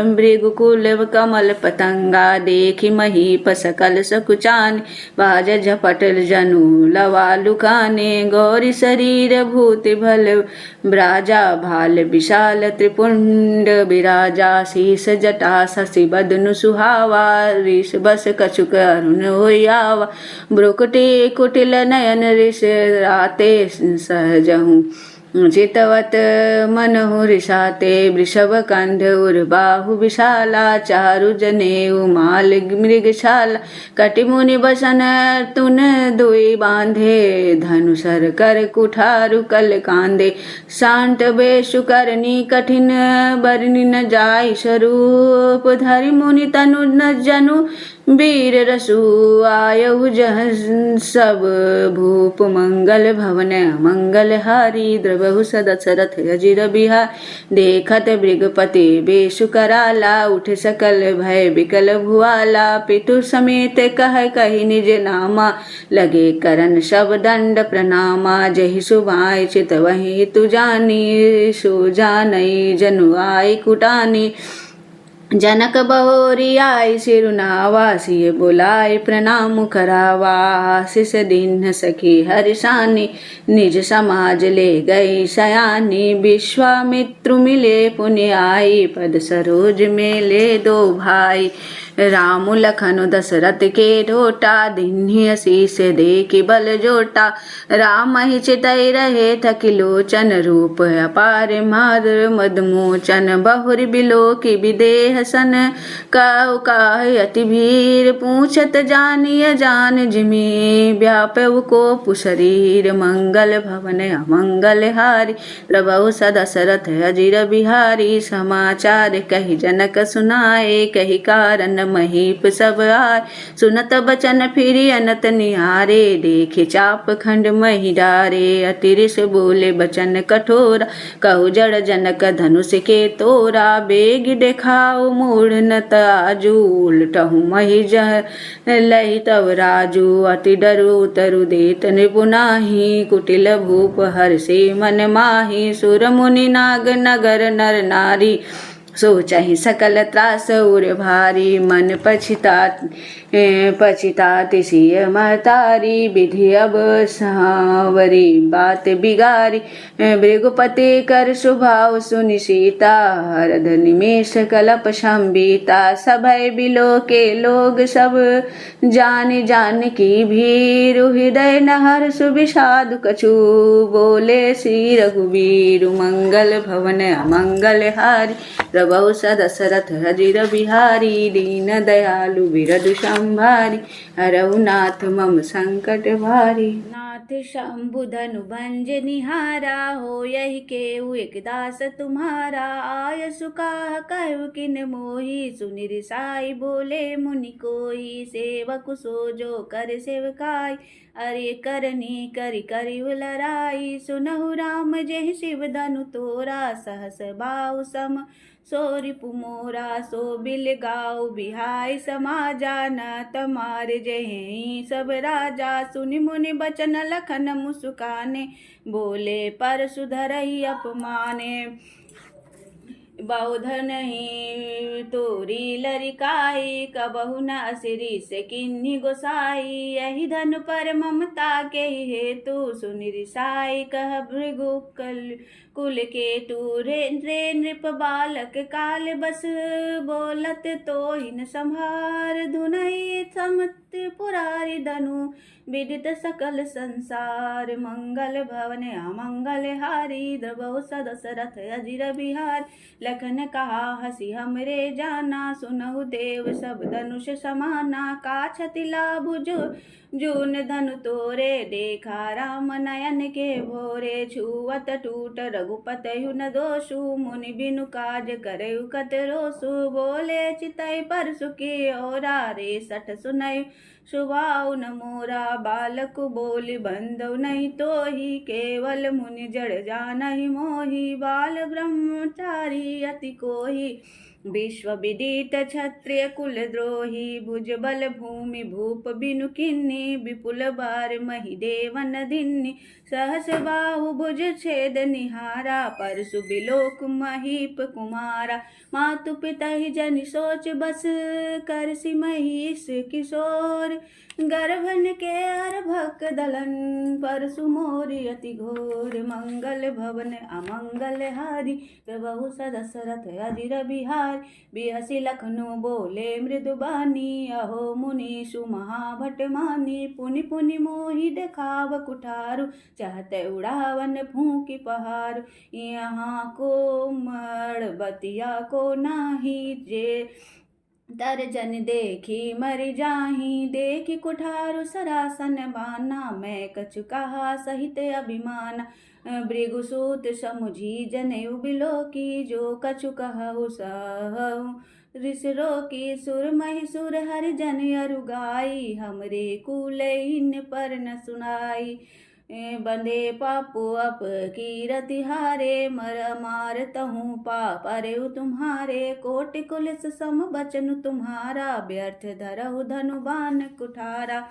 मृगकुल कमल पतंगा देखी मही पसकल सकुचान बाज झपटल जनु लवा लुकाने गौरी शरीर भूति भल ब्राजा भाल विशाल त्रिपुंड विराजा शीस जटा शशि बदनु सुहावा ऋष बस कछुक अरुण होयावा ब्रुकुटी कुटिल नयन ऋष राते सहजहु चितवत मनहु रिसाते वृषभ कंध उर्बाहु विशाला चारु जनेऊ माल मृगशाला कटिमुनि बसन तुन दुई बांधे धनुसर कर कुठारु कल कांदे शांत बेशु करनी कठिन बरनी न जाय स्वरूप धरि मुनि तनु न जनु वीर रसु आयु जह सब भूप मंगल भवन मंगल हारी द्रवहु सदशरथ अजिर बिहा देखत मृगपति बेशु कराला उठ सकल भय बिकल भुआला पितु समेत कह कही निज नामा लगे करन सब दंड प्रणामा जहि सुभाय चित वही तु जानी सो जानई जनु आई कुटानी जनक बहोरी आई सिरुनावा, सिय बुलाए प्रणाम करावा। शिष दीन सखी हर्षानी, निज समाज ले गई सयानी। विश्वामित्रु मिले पुण्य आई, पद सरोज में ले दो भाई। राम लखन दशरथ के ढोटा, दिन्हि शीस देखि बल जोटा। राम ही चितई रहे थकि लोचन, रूप अपार माधुर मदमोचन। बहुरी बिलो की विदेह सन, कहु काहे अति भीर। पूछत जानिय जान जिमि, व्यापव को शरीर। मंगल भवन अमंगल हारी, प्रभु सदशरथ अजिर बिहारी। समाचार कहि जनक सुनाए, कहि कारण महीप सब आय। सुनत बचन फिरि अनत निहारे, देखे चाप खंड मही डारे। अतिरिस बोले बचन कठोरा, कहु जड़ जनक धनुष के तोरा। बेग देखाओ मूढ़ न ताजू, उलटहु मही जह लही तब राजू। अति डरु तरु देत निपुनाही, कुटिल भूप हर्षि मन माही। सुर मुनि नाग नगर नर नारी, सोचहि सकल त्रास उर भारी। मन पछिताति सिय महतारी, विधि अब सांवरी बात बिगारी। भृगुपति कर सुभाव सुनि सीता, हरद निमेष कलप संबीता। सभय बिलो के लोग सब, जान जान की भीर। हृदय नहर सुविषाद कछु, बोले श्री रघुवीर। मंगल भवन अमंगल हारी, प्रभु सदशरथ अजिर बिहारी। दीन दयालु बिरधु संभारी, हरहु नाथ मम संकट भारी। नाथ शंभु धनु भंज निहारा, हो यही केहु एक दास तुम्हारा। आय सुकाह कहु किन मोही, सुनि रिसाई बोले मुनि कोई। सेवक सो जो कर सेवकाई, अरे करनी करि करि लराई। सुनहु राम जेहि शिव धनु तोरा, सहस बाहु सम सो रिपु मोरा। सो बिल गाओ बिहाय समाजा, न तमार जेहि सब राजा। सुनि मुनि बचन लखन मुस्काने, बोले पर सुधरहि अपमाने। बहुधन ही तोरी लरिकाई, कबहु न सिरि से किन्ही गोसाई। यही धन पर ममता के हेतु, सुनि रिसाई कह भृगु कुल केतु। रे नृप बालक काल बस, बोलत तो हिन संहार। धुनहि समत पुरारी धनु, विदित सकल संसार। मंगल भवन अमंगल हारी, द्रवहु सदशरथ अजिर बिहार। लखन कहा हसी हमरे जाना, सुनहु देव सब धनुष समाना। का क्षति लाभ जून धनु तोरे, देखा राम नयन के भोरे। छुअत टूट रघुपतयु न दोषु, मुनि बिनु काज करयु कत रोसु। बोले चितई पर सुखी ओरा, रे सठ सुनयु सुभाउ न मोरा। बालक बोली बंधु नहीं तोहि, केवल मुनि जड़ जानहि मोहि। बाल ब्रह्मचारी अति कोहि, विश्व विदित क्षत्रिय कुल द्रोही। भुज बल भूमि भूप बिनु किन्नी, विपुल बार मही देवन दिन्नी। सहस बाहु भुज छेद निहारा, परसु बिलोक महीप कुमारा। मातु पिता ही जन सोच बस, करसि महिष किशोर। गर्भन के अर्भक दलन, परसु मोरि अति घोर। मंगल भवन अमंगल हारी, प्रभु सदशरथ अजिर बिहार। बिहसी लखनु बोले मृदु बानी, अहो मुनि सुमहाभट मानी। पुनि पुनि मोहि देखाव कुठारु, चाहते उड़ावन फूंकी पहाड़। यहाँ को मड़बतिया को नाही, जे दर्जन देखी मरि जाही। देखी कुठारु सरासन बाना, मैं कछु कहा सहित अभिमान। भृगुसूत समुझी जनेऊ बिलो की, जो कछु कहु सहु ऋष रोकी। सुर महिसुर हरि जन अरुगाई, हमरे कुल इन पर न सुनाई। बंधे पापु अप कीरति हारे, मर मार तहु पाप अरेउ तुम्हारे। कोटि कुलिस सम बचनु तुम्हारा, व्यर्थ धरहु धनु बान कुठारा।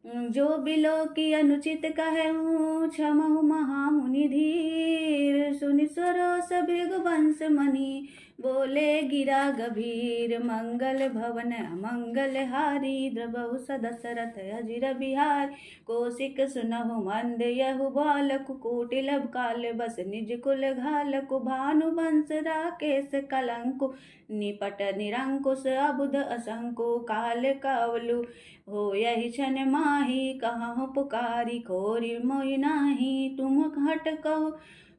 जो बिलो की अनुचित कहूँ, क्षमहु महामुनि धीर। सुनि सरोस भृगु वंश मणि, बोले गिरा गभीर मंगल भवन अमंगल हारी। द्रवहु सदशरथ अजिर बिहार कौशिक सुनहु मंद यहु बालकु कोटिलभ काल बस निज कुल घालकु। भानु वंश राकेश कलंकु निपट निरंकुश अबुध असंको। काल कवलु हो यही क्षण माही कहूँ पुकारी खोरी मोहि नाही। तुम हट कहो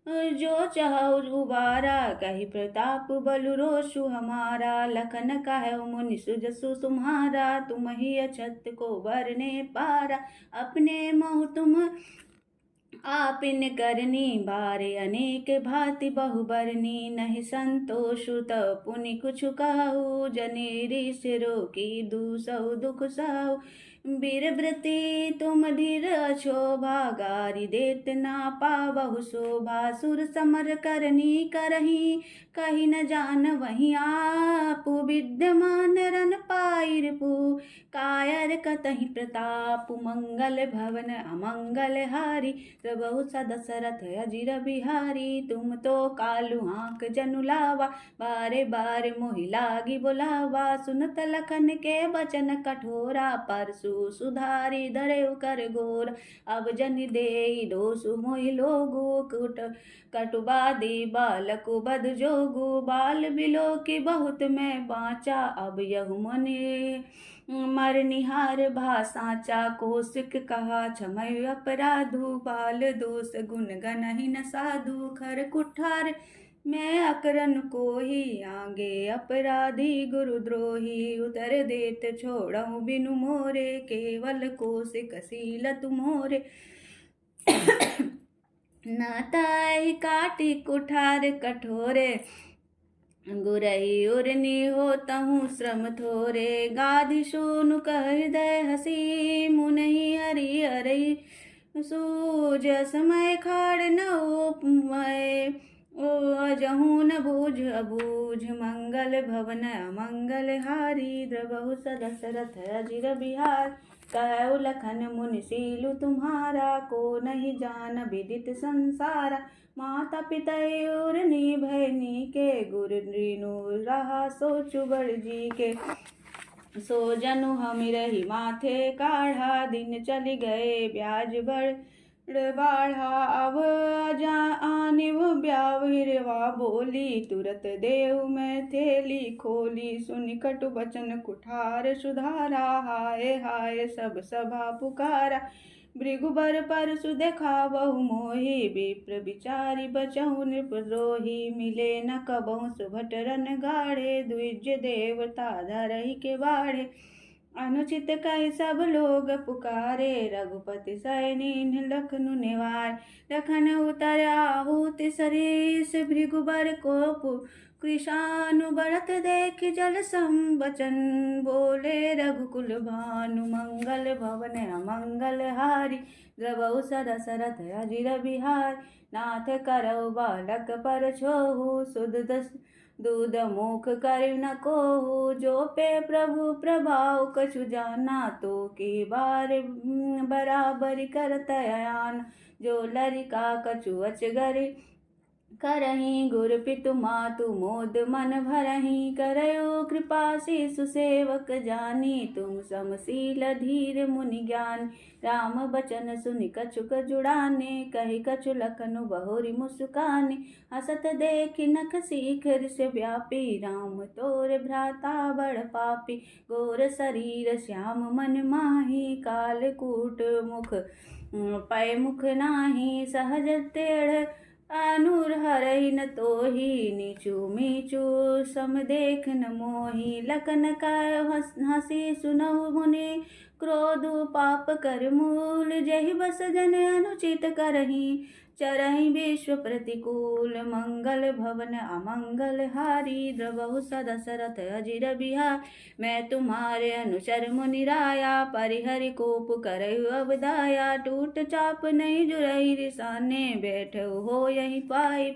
जो चाहो उबारा कही प्रताप बलु रोषु हमारा। लखन कहु मुनि सुजसु तुम्हारा तुम ही अछत को बरने पारा। अपने मोह तुम आपिन करनी बारे अनेक भांति बहुबरनी। नहीं संतोषु तब पुनि कुछ कहु जनेरी सिरो की दूसौ दुख सहु। वीरव्रती तुम धीर शोभा गारी देत ना पावहु शोभा। सुर समर करनी करही कही न जान वही आपु। विद्यमान रन पाई रिपु कायर कतहि प्रताप। मंगल भवन अमंगल हारी द्रवहु सदशरथ अजिर बिहारी। तुम तो कालु आँख जनु लावा बारे बारे मोहि लागी बुलावा। सुनत लखन के बचन कठोरा परसु सुधारी धरेउ कर घोर। अब जन देई दोषु मोहि लोगु कटुबादी बालकु बद जोगु। बाल बिलो की बहुत मैं बाँचा अब यहु मने मर निहार भा साचा। कौशिक कहा क्षमय अपराधु बाल दोष गुण गनहि न साधु। खर कुठार मैं अकरन को ही आगे अपराधी गुरुद्रोही। उतर देत छोड़ऊ बिनु मोरे केवल कौशिक सील तुमोरे। नाताहि काटी कुठार कठोरे गुरही उर्नी होतहु श्रम थोरे। गाधि सोनु कह हृदय हसी मुनहि हरि हरि सूज। समय खाड़ न उपमय ओ अजहू न बूझ अबूझ। मंगल भवन अमंगल हारी द्रवहु सदशरथ अजिर बिहार। कहु लखन मुनि सीलु तुम्हारा को नहीं जान विदित संसारा। माता पिता उर्नी भयनी के गुरु रीनु रहा सोचु बड़ जी के। सो जनु हम रही माथे काढ़ा दिन चली गए ब्याज बड़ बाढ़ा। अब जा आने वो ब्याविरवा बोली तुरत देव में थेली खोली। सुनि कटु बचन कुठार सुधारा हाय हाय सब सभा पुकारा। भृगुबर परसु देखा बहु मोही विप्र विचारी बचहु नृपद्रोही। मिले न कबहु सुभट रन गाढ़े द्विज देवता धरहि के बाढ़े। अनुचित कहि सब लोग पुकारे रघुपति सैनी लखनु निवार। लखन उतर आहूत सरीस भृगुबर को कृशानु बढ़त देख जल संबचन। बोले रघुकुल भानु मंगल भवन अमंगल हारी द्रवहु सदशरथ अजिर बिहार। नाथ करौ बालक पर छोहु सुध दूध मुख कर न कोहु। जो पे प्रभु प्रभाव कछु जाना तो की बार बराबर करत अयान। जो लरिका कछु अचगरि करही गुर पितु मातु मोद मन भरही। करयो कृपा शिशु सेवक जानी तुम समशील धीर मुनि ज्ञान। राम बचन सुनि कछुक जुड़ाने कही कछु लखनु बहुरी मुस्काने। हसत देखि नख सीख ऋष व्यापी राम तोर भ्राता बड़ पापी। गोर शरीर श्याम मन माही कालकूट मुख पै मुख नाही। सहज टेढ़ आनूर हरहि न तोहि नीचू मीचू सम देख न मोहि। लखन काय हसी सुनहु मुनि क्रोध पाप कर मूल। जहि बस जन अनुचित करही चरहि विश्व प्रतिकूल। मंगल भवन अमंगल हारी द्रवहु सदशरथ अजिर बिहार। मैं तुम्हारे अनुचर मुनि राया परिहरि कोप करहु अवदाया। टूट चाप नहीं जुरहि रिसाने बैठउ हो यही पाई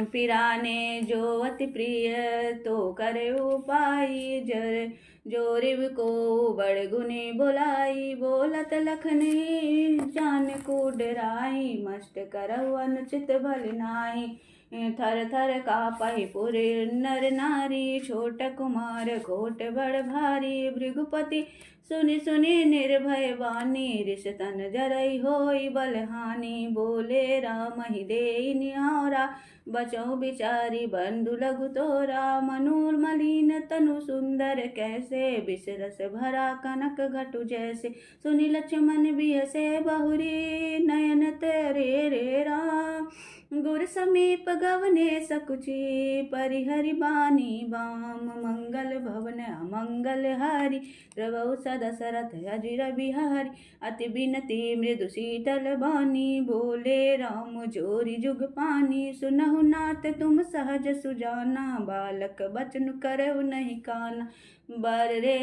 पिराने। जो अति प्रिय तो करे उपाई जर जोरिव को बड़ गुनी बुलाई। बोलत लखनी जान को डराई मस्त करहु अनुचित भल नाही। थर थर कापहि पुरि नर नारी, छोट कुमार कोट बड़ भारी। भृगुपति सुनि सुनि निर्भय वाणी, रिस तन जरई होई बलहानि। बोले राम ही देई निहारा, बचौ बिचारी बंधु लघु तोरा। मनूर मलिन तनु सुंदर कैसे, बिसरस भरा कनक घटु जैसे। सुनि लक्ष्मण बिहसे बहुरी, नयन तेरे रे राम। गुर समीप गवने सकुची, परिहरि बानी बाम। मंगल भवन अमंगल हारी, प्रभु सदशरथ अजिर बिहारी। अति बिनती मृदु शीतल बानी, बोले राम जोरी जुग पानी। सुनहु नाथ तुम सहज सुजाना, बालक बचन करहु नहीं काना। बर रे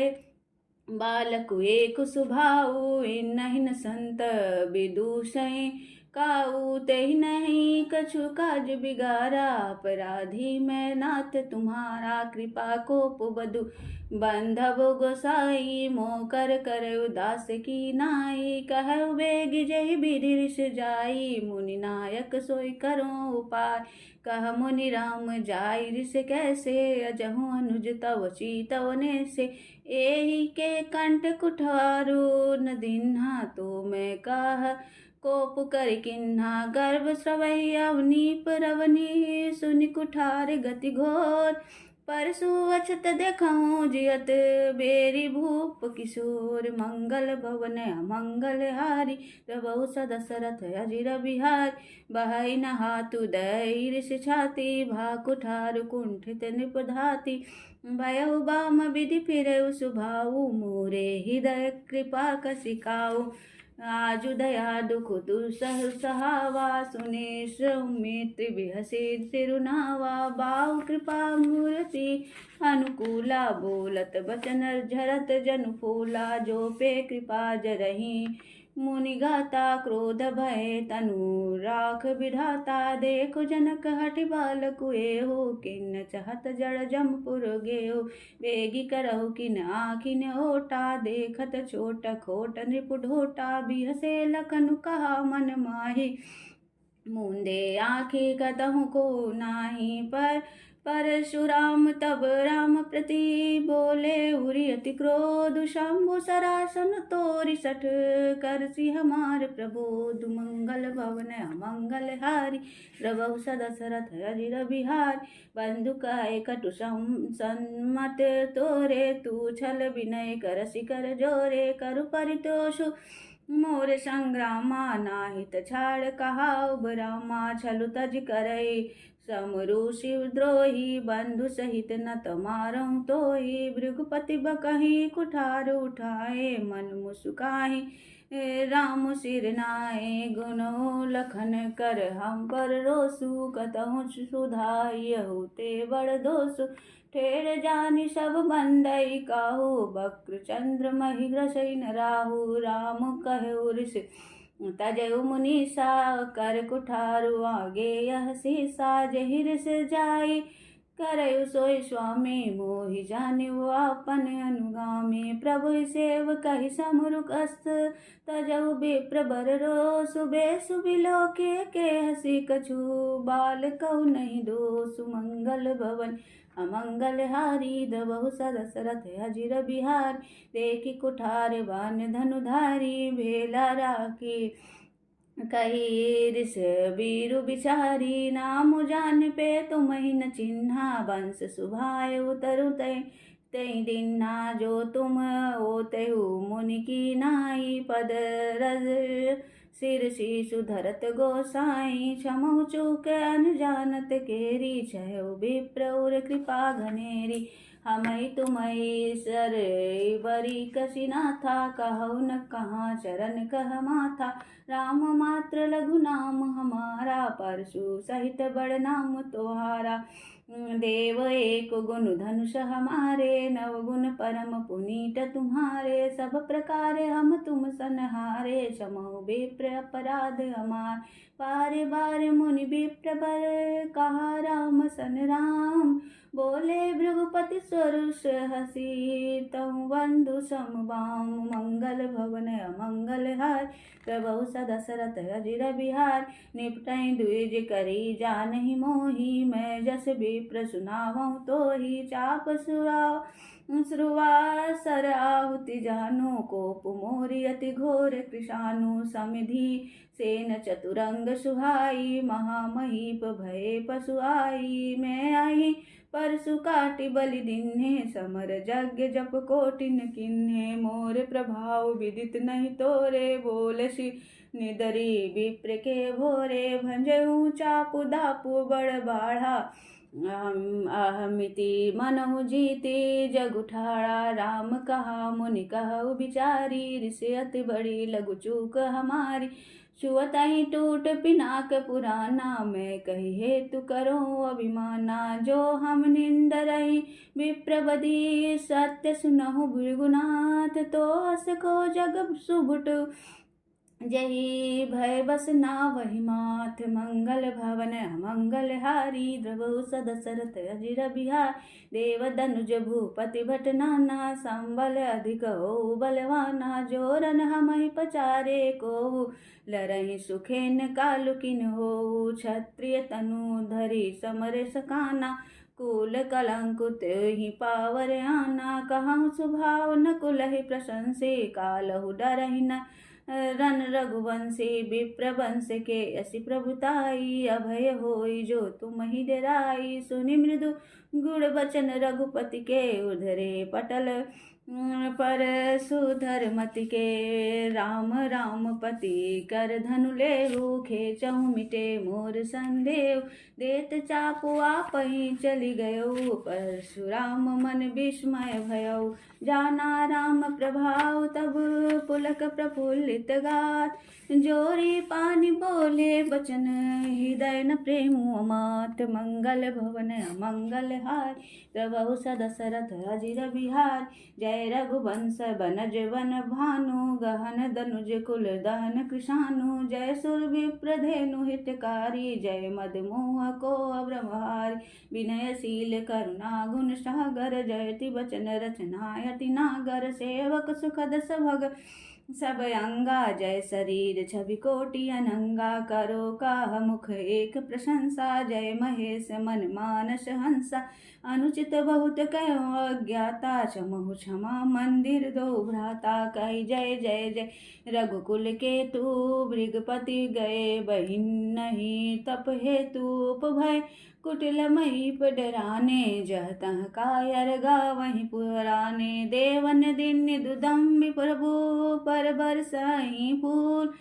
बालक एक सुभाऊ, इन्हिन संत विदुषई काऊ। तेहि नहीं कछु काज बिगारा, अपराधी मैं नाथ तुम्हारा। कृपा कोप बधु बंधव गोसाई, मोकर कर उदास की नाई। कहु बेग जय बिरिश जाई, मुनि नायक सोई करो उपाय। कह मुनि राम जाई रिस कैसे, अजहु अनुज तव चीतव नेसे। एहि के कंठ कुठारु न दिन्हा, तो मैं काह कोप कर किन्हा। गर्भ स्रवई अवनीप रवनी, सुनि कुठार गति घोर। परसु अछत देखऊँ जियत, बेरी भूप किशोर। मंगल भवन अमंगल हारी, प्रभु सदशरथ अजिर बिहारी। बहई न हाथु दई रिस छाती, भा कुठार कुंठित निपधाती। भयउ बाम विधि फिरउ सुभाऊ, मोरे हृदय कृपा कसिकाऊ। आजु दया दुख दुसह सहावा, सुने सौमित्र बिहसे सिरुनावा। बाहु कृपा मूर्ति अनुकूला, बोलत बचन झरत जनु फूला। जो पे कृपा जरही मुनि गाता, क्रोध भय तनु राख विधाता। देखो जनक हठि बालकु एहो, किन्न चहत जड़ जमपुर गेहो। बेगी करहु किन आखिन ओटा, देखत छोट खोट नृपु ढोटा। बिहसे लखनु कहा मन माही, मूंदे आँखि कतहु को नाही। पर परशुराम तब राम प्रति, बोले उरि अति क्रोध। शंभु सरासन तोरि सठ, करसी हमार प्रबोध। मंगल भवन अमंगल हारी, प्रभु सदशरथ अजिर बिहारी। बंधु कहे कटु सम्मत तोरे, तू छल विनय करसि कर जोरे। करु परितोषु मोर संग्रामा, नाहित छाड़ कहाउ बरामा। छलु तज करई समरु शिवद्रोही, बंधु सहित न तमारहु तोहि। भृगुपति बकहि कुठार उठाए, मन मुस्काहि राम सिर नाए। गुणो लखन कर हम पर रोसु, कतहु सुधायहु ते बड़ दोसु। ठेर जानि सब बंदई काहू, बक्र चंद्र महि ग्रसई न राहु। राम कहु ऋषि तजउ मुनीसा, कर कुठारु आगे यह सीसा। जहि रिस जाई करयु सोई स्वामी, मोहि जानिउ आपन अनुगामी। प्रभु सेव कहि समुरुक अस्त, तजउ विप्र बर रोसु। बेसु बिलोके के हसी कछु, बाल कहु नहीं दोसु। मंगल भवन अमंगल हारी, द्रवहु सदशरथ अजिर बिहारी। देखि कुठार बान धनुधारी, भेला राखी कही रिस बीरु बिचारी। नाम जान पे तुम्हि न चिन्हा, वंश सुभाय उतरु तई दिन्हा। जो तुम ओतेहु मुनि की नाई, पद रज सिर शीशु धरत गोसाई। क्षमहु चूक अनजानत केरी, छहु विप्र उर कृपा घनेरी। हमई तुमई सर बरी कसी नाथा, कहु न कहाँ चरण कह माथा। राम मात्र लघु नाम हमारा, परशु सहित बड़ नाम तुम्हारा। देव एक गुण धनुष हमारे, नव गुण परम पुनीत तुम्हारे। सब प्रकार हम तुम सनहारे, क्षमहु विप्र अपराध हमार। बारे बारे मुनि विप्र बर, कहा राम सन राम। बोले भृगुपति स्वरुष हसी, तम बंधु समबाम मंगल भवन अमंगल हार। प्रभु सदशरथ अजिर बिहार, निपटई द्विज करी जानहि मोही। मैं जस विप्र सुनावहु तोहि, चाप श्रुवा सर आहुति जानु। कोप मोरि अति घोर कृशानु, समिधि सेन चतुरंग सुहाई। महामहीप भये पशु आई, मैं आई परसु काटि बलि दिन्हे। समर यज्ञ जप कोटिन किन्हे, मोर प्रभाव विदित नहीं तोरे। बोलसी निदरी विप्र के भोरे, भंजहु चापु दापु बड़ बाढ़ा। अहमिति मनहु जीते जग उठाड़ा, राम कहा मुनि कहु बिचारी। ऋषि अति बड़ी लघु चूक हमारी, छुअतहि टूट पिनाक पुराना। मैं कही हेतु करो अभिमाना, जो हम निंदरहि विप्रबदी। सत्य सुनहु भृगुनाथ, तो अस को जग सुभुट। जही भय बस ना वही माथ, मंगल भवन मंगल हारी। द्रवहु सदशरथ अजिर बिहार, देव धनुज भूपति भट नाना। संबल अधिक हो बलवाना, जोरन हमहि पचारे कोहु। लरहि सुखेन कालुकिन होऊ, क्षत्रिय तनु धरि समर सकाना। कुल कलंकुत ही पावर आना, कहूँ स्वभाव न कुलहि प्रशंसे। कालहु डरहि न रन रघुवंशी, विप्र वंश के असी प्रभुताई। अभय होई जो तुम ही डराई, सुनि मृदु गुण बचन रघुपति के। उधरे पटल पर सुधर मति के, राम राम पति कर धनु लेहु। खेचहु मिटे मोर संदेव, देत चापु आपहि चली गयो। परशुराम मन विस्मय भयउ, जाना राम प्रभाव तब पुलक प्रफुल्लित गात। जोरी पानी बोले बचन, हृदय न प्रेम अमात। मंगल भवन अमंगल हार, प्रभु सदशरथ अजिर बिहार। जय रघुवंश बनज वन भानु, गहन दनुज कुल दहन कृशानु। जय सुर विप्र धेनु हितकारी, जय मद मोह को अब्रमहारी। विनयशील करुणा गुण सागर, जयति वचन रचना यति नागर। सेवक सुखद सभग सब अंगा, जय शरीर छवि कोटि अनंगा। करो काह मुख एक प्रशंसा, जय महेश मन मानस हंसा। अनुचित बहुत कहो अज्ञाता, क्षमहु क्षमा मंदिर दो भ्राता। कही जय जय जय रघुकुल के तू, भृगपति गए बहिन नहीं तप हेतु। उपभय कुटिल महीप डराने, जह तह कायर गावहीं पुराने। देवन दिन दुदम्बि प्रभु, पर बरसाई फूल।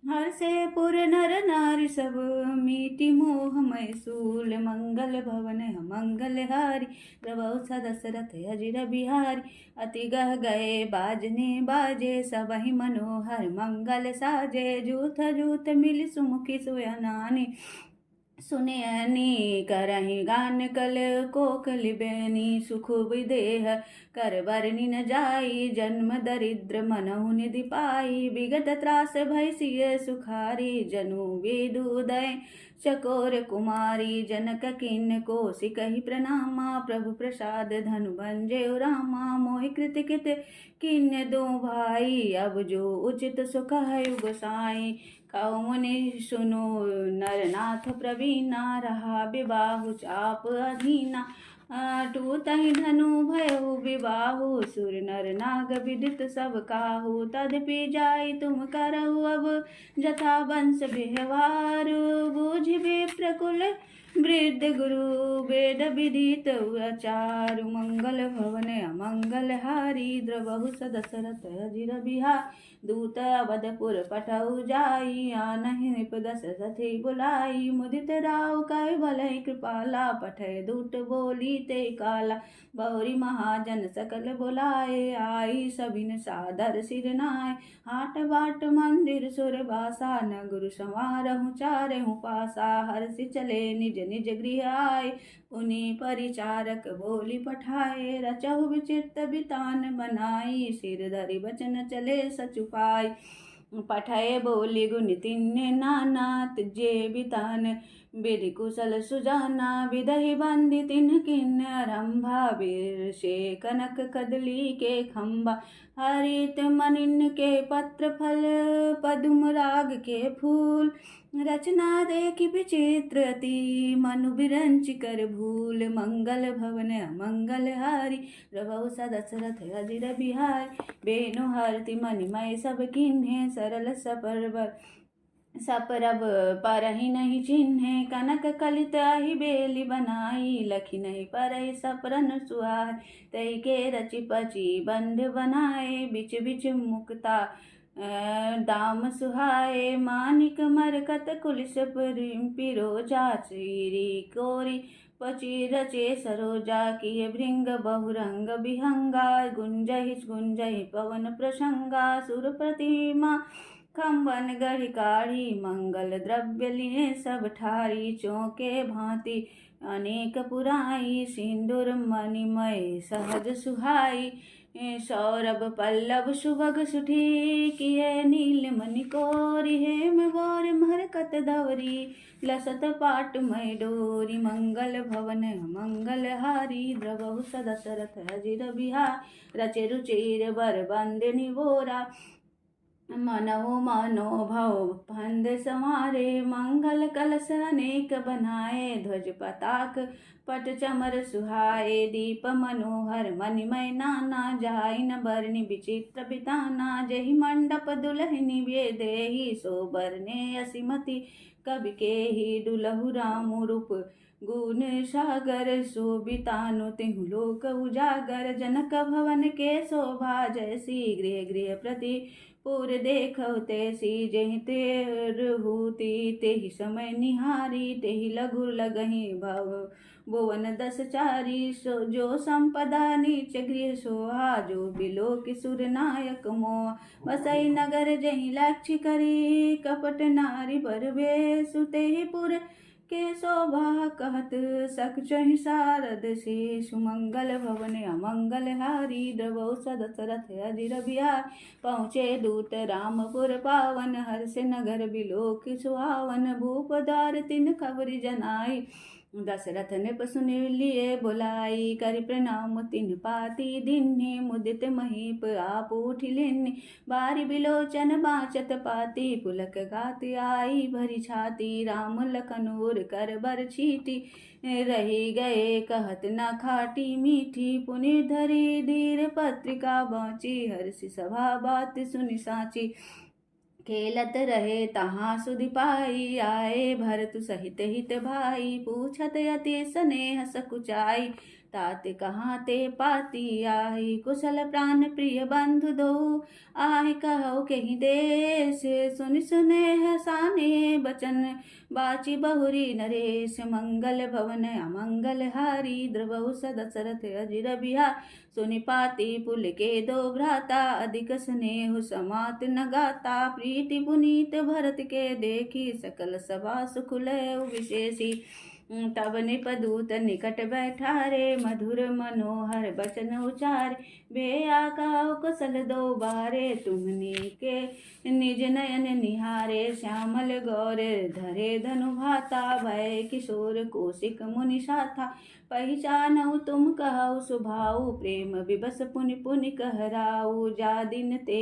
हर से पुर नर नारी सब, मीठी मोह मय सूल। मंगल भवन मंगल हारी, प्रभु सदशरथ अजिर बिहारी। अति गह गए बाजने बाजे, सबहि मनोहर मंगल साजे। जूथ जूथ मिल सुमुखी सुयनानी, सुने अनी करहि गान कल कोकल बेनी। सुख विदेह कर बरनी न जाई, जन्म दरिद्र मनहु निधि पाई। विगत त्रास भय सिय सुखारी, जनु विदुदय चकोर कुमारी। जनक किन को सिकहि प्रणामा, प्रभु प्रसाद धनु भंजे रामा। मोहि कृति कित किन दो भाई, अब जो उचित सुख है गोसाई। कहो मुनि सुनो नरनाथ प्रवीणा, रहा विबाहु चाप अधीना। टूटहि धनु भयउ विबाहु, सुर नर नाग विदित सब काहू। तदपि जाई तुम करहु अब, जथा वंश व्यवहार। बूझ विप्रकुल वृद्ध गुरु, वेद विदित आचार। मंगल भवन अमंगल हारी, द्रवहु सदशरथ अजिर बिहार। दूत अवधपुर पठउ जाई, आनहि नृप दशरथि बुलाई। मुदित राव कहि भलहि कृपाला, पठय दूत बोली ते काला। बहुरी महाजन सकल बुलाए, आई सभिन सादर सिर नाय। हाट बाट मंदिर सुर बासा, न गुरु संवारहु चारहु पासा। हर्षि चले निज निज गृह आए, पुनि परिचारक बोली पठाए। रचहु विचित्र बितान बनाई, सिर धरि बचन चले सचुपाई। पठय बोली गुण तिन्ने नाना जे बितान विधि कुशल सुजाना विदहि बंदी तिन्ह किन्न रंभा बिरसे कनक कदली के खंबा हरित मनिन के पत्र फल पदुम राग के फूल रचना देखी विचित्र अति मनु बिरंच कर भूल मंगल भवन अमंगल हारी रघु दशरथ अजिर बिहार बेनु हरति मणिमय सब किन्हे सरल सपरब परहि नहीं चिन्हे कनक कलित आहि बेली बनाई लखी नहीं परहि सपरन सुहार तई के रचि पची बंध बनाए बिच बिच मुक्ता दाम सुहाए मानिक मरकत कुलिस पिरोजा चीरी कोरी पची रचे सरोजा किए भृंग बहुरंग विहंगा गुंजहि पवन प्रसंगा सुर प्रतिमा खम्बन गढ़ काढ़ी मंगल द्रव्य लिए सब ठारी चौके भांति अनेक पुराई सिंदूर मणिमय सहज सुहाई सौरभ पल्लव सुभग सुठी किए नील मणि कोरी हेम गौर मरकत धवरी लसत पाट मय डोरी मंगल भवन मंगल हारी द्रवहु दशरथ अजिर बिहार रचे रुचिर बर बंद निवोरा मनो भव फंद संवारे मंगल कलश अनेक बनाए ध्वज पताक पट चमर सुहाए दीप मनोहर मणिमय नाना जाय न बरनि विचित्र बिताना जहि मंडप दुलहिनी वे देहि सो बरने असिमति कवि के ही दुलहु राम रूप गुण सागर शोभितानु तिहु लोक उजागर जनक भवन के शोभा जैसी गृह गृह प्रति पुर देखौ तैसी जहि तेरहूति तेहि समय निहारी तेहि लघु लगहि भव भुवन दस चारी जो संपदा नीच गृह सोहा जो बिलो किशोर नायक मोह बसई नगर जहि लक्ष्य करी कपट नारी बर भेसु तेहि पुर के शोभा कहत सकचहि शारद से सुमंगल भवन अमंगल हारी द्रवौ दशरथ अजिर बिहार पहुँचे दूत रामपुर पावन हर्ष नगर बिलोक सुहावन भूप द्वार तिन खबरी जनाई दशरथ ने सुन लिए बुलाई करि प्रणाम तिन पाती दिन्हि मुदित महीप आप उठिलिन्हि बारी बिलोचन बाचत पाती पुलक गात आई भरी छाती राम लखनूर कर बर छीटी रही गए कहत न खाटी मीठी पुनि धरी धीर पत्रिका बाँची हर्षि सभा बात सुनि साची खेलत रहे तहाँ सुधि पाई आए भरत सहित हित भाई पूछत अति स्नेह सकुचाई तात कहाँ ते पाती आई कुशल प्राण प्रिय बंधु दो आहि कहो कहीं देश सुनि सुने साने बचन बाची बहुरी नरेश मंगल भवन अमंगल हारी द्रवहु दशरथ अजिर बिहार सुनि पाती पुल के दो भ्राता अधिक स्नेह समात न गाता प्रीति पुनीत भरत के देखी सकल सभा सुख लय विशेषी तब निपदूत निकट बैठा रे मधुर मनोहर बचन उचार बे आकाओ कुशल दो बारे तुमनी के निज नयन निहारे श्यामल गौर धरे धनु भाता भय किशोर कौशिक मुनि साथा पहचानऊ तुम कहऊ सुभाऊ प्रेम विबस पुनि पुनि कहराऊ जा दिन ते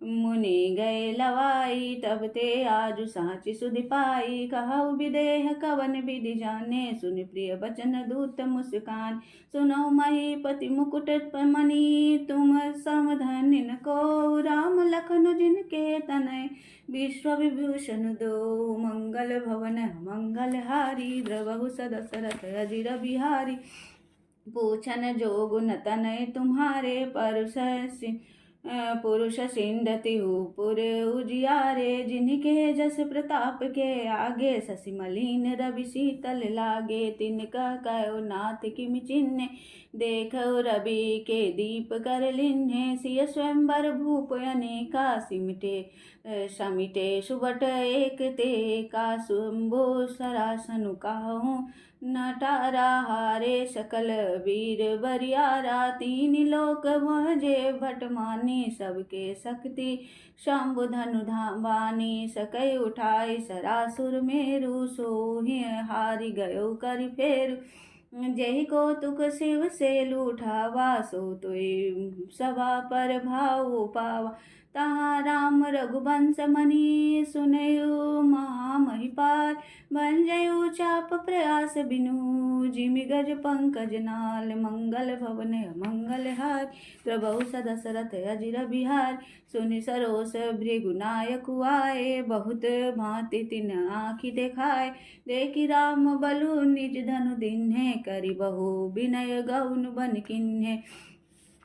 मुनि गए लवाई तब ते आजु साची सुधि पाई कहऊ विदेह कवन विधि जाने सुनि प्रिय बचन दूत मुस्कान सुनौ महीपति मुकुट मणि तुम समधनिन को राम लखन जिनके तनय विश्व विभूषण दो मंगल भवन मंगल हारी द्रवहु दशरथ अजिर बिहारी पूछन जो गुण तनय तुम्हारे पुरुष सिंधति पुर उजियारे जिनके जस प्रताप के आगे शशि मलिन रवि शीतल लागे तिनका कहो नाथ किमि चिन्ह देखो रवि के दीप कर लिन्हे सिय स्वयंवर भूप अनेका समिटे सुबट एक ते का शुंभो सरासनु कहूँ नटारा हारे सकल वीर बरियारा, तीन लोक महजे भट मानी, सबके शक्ति शंभु धनु धामानी, सकै उठाई सरासुर मेरु, सोहि हारि गयो करि फेरु, जेहि कौतुक शिव से लूठावा, सो तोय सभा पर भाव पावा, तहाँ राम रघुवंश मनि, सुनयु महामहिपाल, बन जयु चाप प्रयास बिनु, जिमि गज पंकज नाल, मंगल भवन मंगल हार, प्रभु सदशरथ अजिर बिहार, सुनि सरोस भृगुनायक आए, बहुत भांति तिन आँखि देखाए, देखि राम बलु निज धनु दिन्हे, करि बहु विनय गौन बन किन्हे,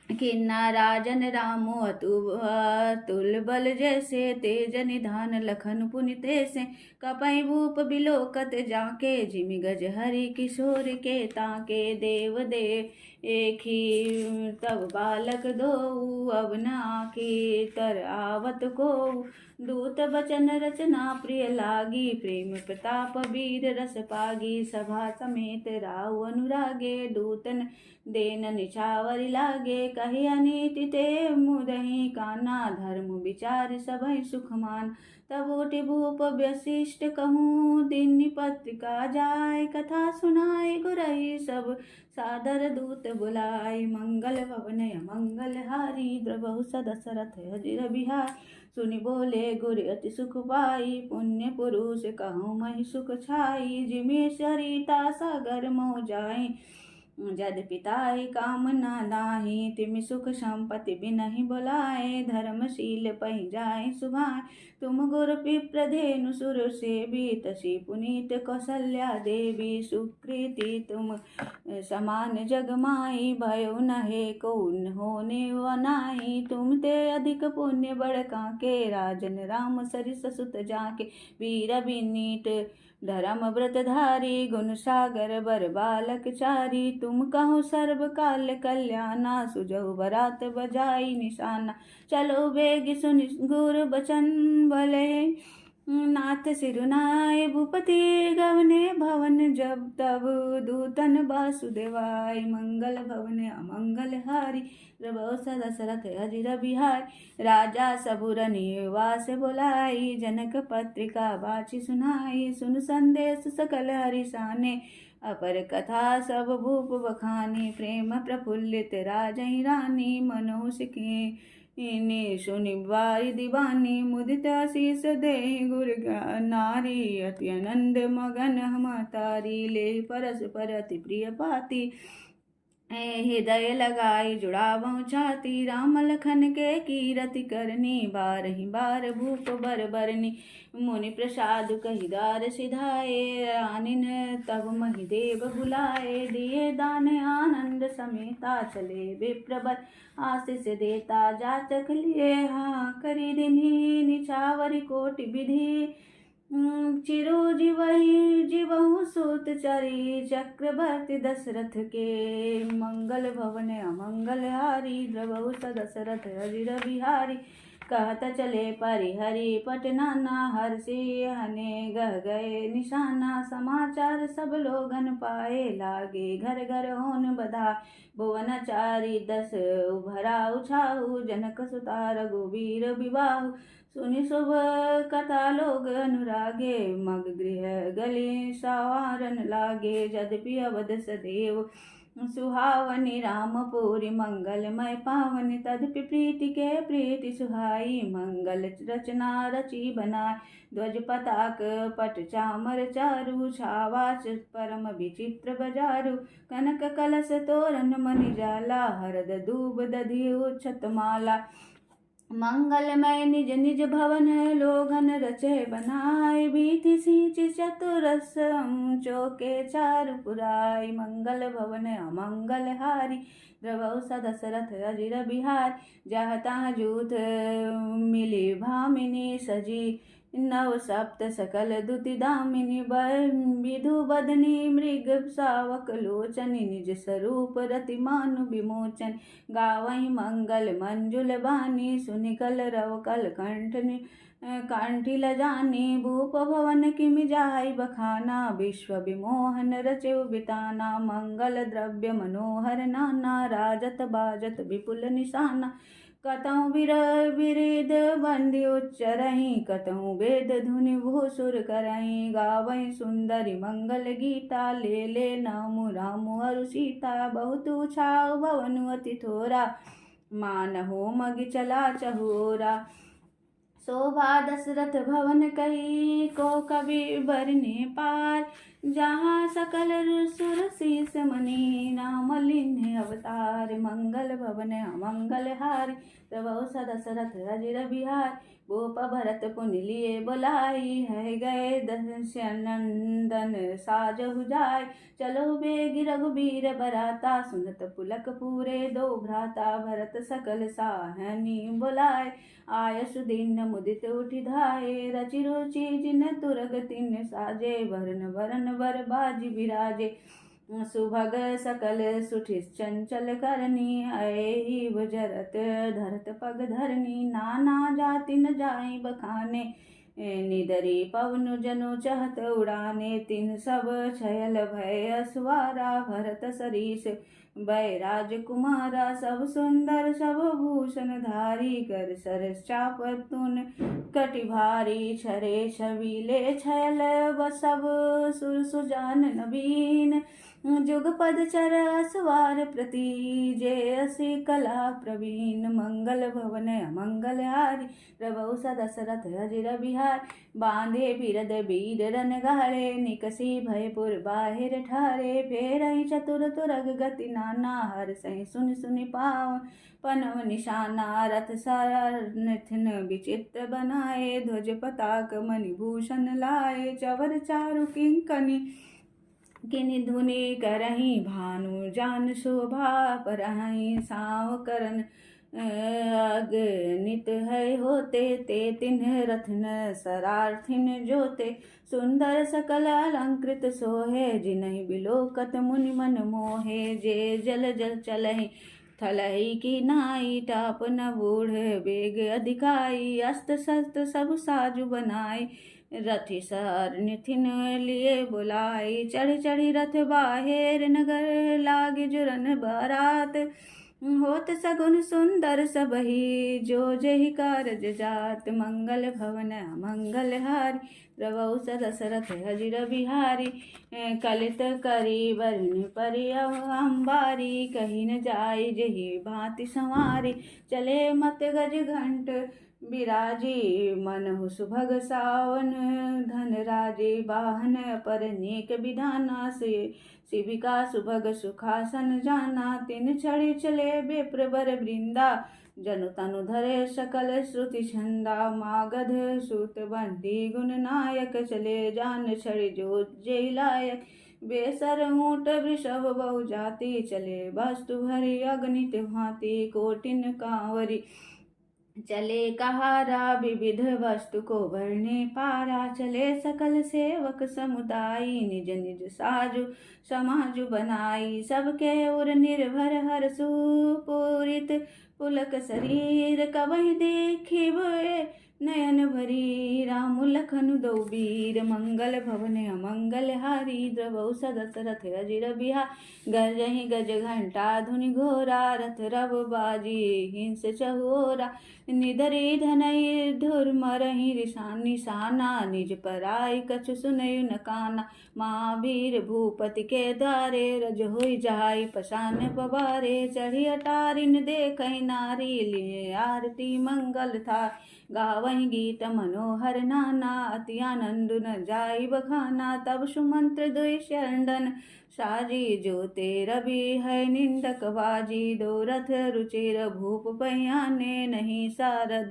किन्ना राजन रामो अतुल बल जैसे, तेज निधान लखन पुनि तैसे, कपै भूप बिलोकत जाके, जिमि गज हरि किशोर के ताके, देव देव एखी तब बालक दो, अब न आके तर आवत को, दूत बचन रचना प्रिय लागी, प्रेम प्रताप वीर रस पागी, सभा समेत राहु अनुरागे, दूतन देन निछावर लागे, कहि अनीति ते मुदहि काना, धर्म विचार सभै सुख मान, तब उठि भूप वशिष्ठ कहूँ, दीनि पत्रिका जाय, कथा सुनाय गुरहि सब, सादर दूत बुलाय, मंगल भवन मंगल हारी, द्रवहु सदशरथ अजिर बिहार, सुनि बोले गुर अति सुख पाई, पुण्य पुरुष कहूँ महि सुख छाई, जिमि सरिता सागर मो जाय, जद पिताई कामना नाही, तिमि सुख संपत्ति बिनहि बोलाए, धर्मशील पहि जाय सुभाय, तुम गुर विप्रधेनु सुर सेवी, तसी पुनीत कौसल्या देवी, सुकृति तुम समान जग माई, भयो नहे को होने अनाई, तुम ते अधिक पुण्य बड़ काके, राजन राम सरिस सुत जाके, वीर विनीत धर्म व्रतधारी, गुण सागर बर बालक चारी, तुम कहो सर्व काल कल्याणा, सुजहु बरात बजाई निशाना, चलो बेग सुन गुर बचन भले, नाथ सिरुनाय भूपति गवने भवन, जब तब दूतन वासुदेवाय, मंगल भवन अमंगल हारी, प्रभु सदशरथ अजिर बिहार, राजा सबुर निवास बोलाई, जनक पत्रिका वाचि सुनाई, सुन संदेश सकल हरिसाने, अपर कथा सब भूप बखानी, प्रेम प्रफुल्लित राजहि रानी, मनोसिके इने सुनि बारी दीवानी, मुदित आशीष दे गुर नारी, अति आनंद मगन हम तारी, ले परस्पर अति प्रिय पाती, हृदय लगाई जुड़ावो छाती, राम लखन के कीरति करनी, बारहि बार भूप बर बरनी, मुनि प्रसाद कहि दार सिधाए, रानिन तब महिदेव बुलाए, दिए दान आनंद समेता, चले विप्रबर आशीष देता, जाचक लिए हाँ करि दिन्हि, निछावर कोटि विधि, चिरो जीवहु सूत चरी, चक्रवर्ती दशरथ के, मंगल भवन अमंगल हारी, द्रवहु सदशरथ अजिर बिहारी, कहत चले परिहरि पट नाना, हर्षि हने गह गए निशाना, समाचार सब लोगन पाए, लागे घर घर होन बधा, भुवनचारी 10 उभरा उछाहु, जनक सुता रघुवीर विवाहु, सुनि शुभ कथा लोग अनुरागे, मग गृह गली सवारन लागे, यद्यपि अवध सदैव सुहावनी, रामपुरी मंगलमय पावनी, तदपि प्रीति के प्रीति सुहाई, मंगल रचना रची बनाय, ध्वज पताक पट चामर चारु, छावाच परम विचित्र बजारु, कनक कलश तोरण मणि जाला, हरद दूब दधि उच्छत माला, मंगलमय निज निज भवन लोगन रचे बनाए, बीति सींच चतुरस चौके चार पुराई, मंगल भवन अमंगल हारी, द्रवहु सदशरथ अजिर बिहार, जहाँ तहाँ जूथ मिली भामिनी सजी, नव सप्त सकल दुति दामिनी विधु बदनी मृग सावक लोचनी निज स्वरूप रति मानु विमोचन गावई मंगल मंजुल बानी सुनिकल रव कल कंठी लजानी भूप भवन किमि जाहि बखाना विश्व विमोहन रचेउ बिताना मंगल द्रव्य मनोहर नाना राजत बाजत विपुल निशाना कतहु बिरिद बंदी उच्चरहि कतहु वेद धुनि भूसुर करहि गावहि सुंदरी मंगल गीता ले नामु रामु अरु सीता बहुत छाउ भवनु अति थोरा मानहु मगि चला चहोरा शोभा दशरथ भवन कही को कवि बरने पार जहाँ सकल सुर शीस मणि नाम लिन्ह अवतार मंगल भवन अमंगल हार तब दशरथ अजिर बिहार भूप भरत पुनि लिए बुलाई है गए दशनंदन साजहु जाय चलो बेग रघुबीर बराता सुनत पुलक पूरे दो भ्राता भरत सकल साहनी बुलाए आयसु दीन मुदित उठि धाये रचि रुचि जिन तुरग तिन साजे वरन वरन वर बाजी विराजे सुभग सकल सुठि चंचल करनी अहि भजरत धरत पग धरनी नाना जाति न जाई बखाने निदरी पवनु जनु चहत उड़ाने तिन सब छयल भय असवारा भरत सरीस बैराज कुमारा सब सुंदर सब भूषण धारी कर सरस चाप तुन कटि भारी छरे छबीले छयल बसब सुर सुजान नवीन जुग पद चर असवार प्रति जे असी कला प्रवीण मंगल भवन अमंगल हारी प्रभु दशरथ अजिर बिहार बांधे बिरद बीर रन गाड़े निकसी भयपुर बाहिर ठारे फेरहि चतुर तुरग गति नाना हर सही सुन सुनि पाव पनव निशाना रथ सारथिन विचित्र बनाए ध्वज पताक मणिभूषण लाए चवर चारु किंकनी किनि धुनि करहि भानु जान शोभा परहि साव करन अगणित है होते ते तिन्ह रथन सरार्थिन जोते सुंदर सकल अलंकृत सोहे जिनहि बिलोकत मुनि मन मोहे जे जल जल चलहि थलहि की नाई टाप न बूढ़ बेग अधिकाई अस्त्र शस्त्र सब साजु बनाई रथि सर निथिन लिए बुलाई चढ़ी चढ़ी रथ बाहेर नगर लागे जुरन बारात होत सगुन सुंदर सबही जो जहि कारज जात मंगल भवन मंगल हारी प्रभु दशरथ अजिर बिहारी कलित करी वरुण परि अंबारी कही न जाय जहि भांति संवारी चले मत गज घंट बिराजी मनहु सुभग सावन धन राजे वाहन पर नेक विधाना से शिविका सुभग सुखासन जाना तिन छड़ी चले बेप्र बर वृंदा जनु तनु धरे सकल श्रुति छंदा मागध सूत बंटी गुण नायक चले जान छड़ी जो जय लायक बेसर ऊंट वृषभ बहु जाति चले वस्तु भरी अग्नित भांति कोटिन कांवरी चले कहारा विविध वस्तु को भरने पारा चले सकल सेवक समुदाय निज निज साजु समाजु बनाई सबके उर निर्भर हर सुपूरित पुलक शरीर कवहि देखी नयन भरी राम लखन दो वीर मंगल भवन अमंगल हारी द्रवौ दशरथ अजिर बिहार गरजहि गज घंटा धुनि घोरा रथ रव बाजी हिंस चहोरा निधरी धनई धुर मरहि निशाना निज पराई कछु सुनयु न काना महावीर भूपति के द्वारे रज होई जाई पशान पवारे चढ़ी अटारिन देखै नारी लिए आरती मंगल था गावहि गीत मनोहर नाना अति आनंद न जाई बखाना तब सुमंत्र दुई शरण साजी जो रवि है निंदक बाजी दो रथ रुचिर भूप पहियाने नहीं सारद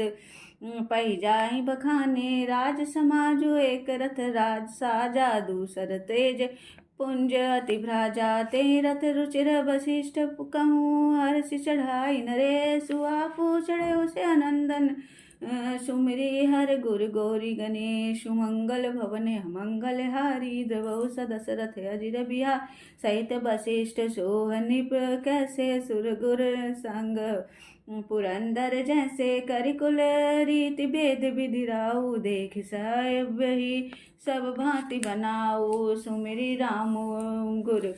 पही जाई बखाने राज समाजो एक रथ राज साजा दूसर तेज पुंज अति भ्राजा ते रथ रुचिर वशिष्ठ कहूँ हर्ष चढ़ाई नरे सुआ चढ़े उसे अनंदन सुमिरि हर गुर गौरी गणेश मंगल भवन मंगल हारी द्रवौ सदशरथ अजिर बिहार सहित वशिष्ठ सोहनिप कैसे सुर गुर संग पुरंदर जैसे करिकुल रीति भेद विधि राउ देख सब ही सब भांति बनाऊ सुमिरि राम गुर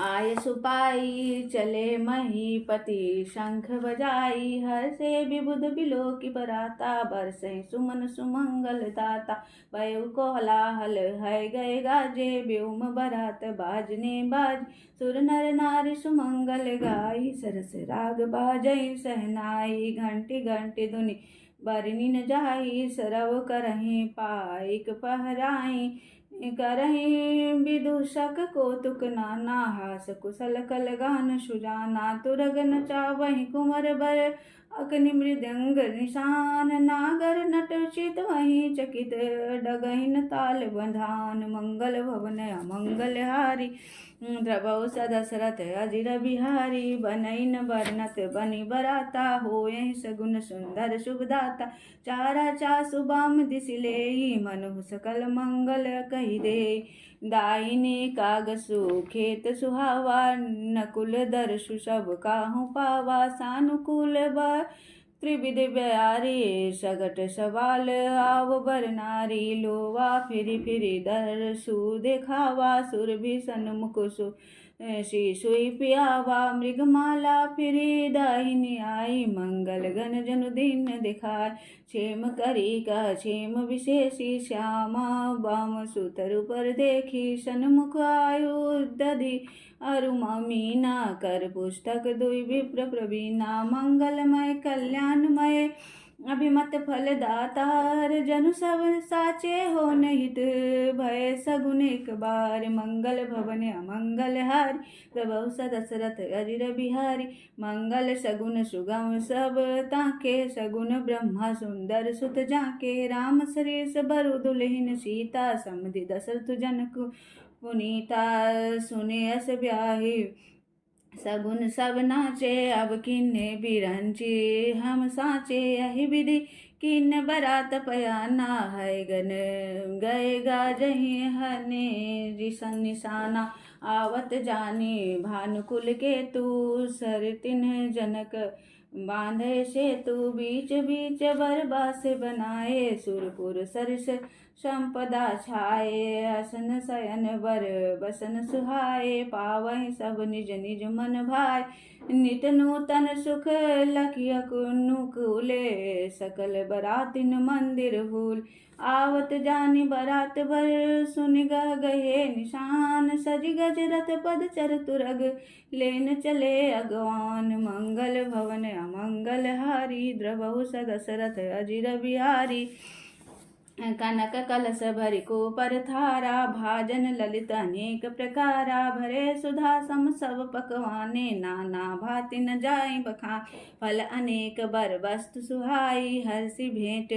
आय सुपाई चले महीपति शंख बजाई हर से विबुध बिलो की बराता बरसे सुमन सुमंगल दाता वायु को हलाहल है गए गाजे व्योम बरात बाजने बाज सुर नर नारी सुमंगल गाई सरस राग बाजई सहनाई घंटी घंटी धुनि बरनी न जाई सरव करहीं पाइक पहराई करहीं विदूषक कौतुक नाना हास कुशल कल गान सुजाना तुरग नचावहीं कुंवर बर अग्नि मृदंग निशान नागर नट चित वहीं चकित डगहिन ताल बंधान मंगल भवन अमंगल हारी द्रवौ सदशरथ अजिर बिहारी बनैन बरनत बनि बराता होए सगुन सुंदर शुभदाता चारा चासु बाम दिसिलेई मनु सकल मंगल कहि दे दाहिने कागसु खेत सुहावा नकुल दर्शु सब काहू पावा सानुकूल त्रिविध ब्यारी सगट सवाल आव बर नारी लोवा फिरी फिरी दर्शु देखावा सुर भी सन्मुख सुई पियावा मृगमाला फिरी दाहिनी आई मंगल गण जनु दिन दिखाय क्षेम करी का क्षेम विशेषी श्यामा बाम सुतर पर देखी सन्मुख आयु दधि अरुमा मीना कर पुस्तक दुई विप्र प्रवीणा मंगलमय कल्याणमय अभिमत फल दातार जनु सब साचे हो निहित भय सगुन एक बार मंगल भवन अमंगल हारी प्रभु सदशरथ अजिर बिहारी मंगल सगुन सुगम सब ताके सगुन ब्रह्मा सुंदर सुत जाके राम सरीस बरु दुलहिन सीता समधि दशरथ जनक पुनीता सुने अस ब्याही सगुन सब नाचे अब किन्ने बिरंची हम साचे यही विधि किन्न बरात पयाना है गन गए गाजही हने रिसन निशाना आवत जानी भानुकुल के तू सर तिन जनक बांधे सेतु बीच बीच बरबा से बनाए सुरपुर सरस संपदा छाए असन शयन बर बसन सुहाए पावहि सब निज निज मन भाई नित नूतन सुख लखिय कुनुकूले सकल बरातिन मंदिर भूल आवत जानी बरात भर सुनि गहे निशान सज गज रथ पद चर तुरग लेन चले अगवान मंगल भवन अमंगल हारी द्रवहु सदशरथ अजिर बिहारी कनक कलश भरि को पर थारा भाजन ललित अनेक प्रकारा भरे सुधा सम सब पकवाने नाना भाति न जाय बखान फल अनेक बर वस्तु सुहाई हर्षि भेंट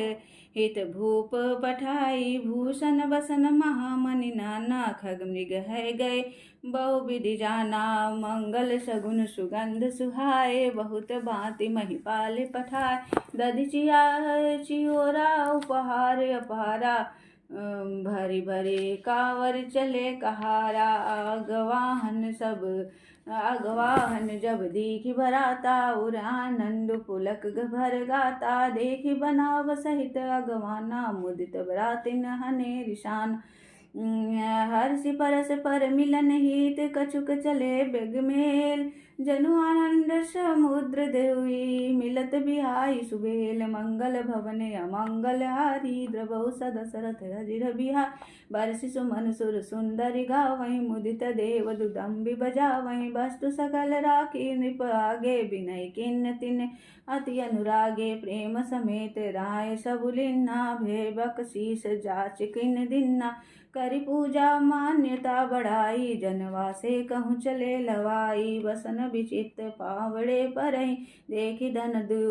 हित भूप पठाई भूषण बसन महामणि नाना खग मृग है गए बहु विधि जाना मंगल सगुन सुगंध सुहाए बहुत भांति महिपाल पठाए दधि चियोरा उपहार अपहारा भरी भरी कावर चले कहारा अगवाहन जब देखी भराता उर आनंद पुलक भर गाता देखी बनाव सहित अगवाना मुदित बरातिन हने रिशान हर्षि परस पर मिलन हित कछुक चले बेग मेल जनु आनंद समुद्र देवी मिलत बिहाई सुबेल मंगल भवन अमंगल हारी द्रवहु सदशरथ अजिर बिहार बरसि सुमन सुर सुंदरी गावहीं मुदित देव दुदम्बि बजावहीं वस्तु सकल राखी नृप आगे विनय किन्न तिन अति अनुरागे प्रेम समेत राय सबुलिन्ना भेबक शीस जाच किन दिन्ना करि पूजा मान्यता बढ़ाई जनवासे कहूँ चले लवाई वसन विचित्र पावड़े परई देखी धन दु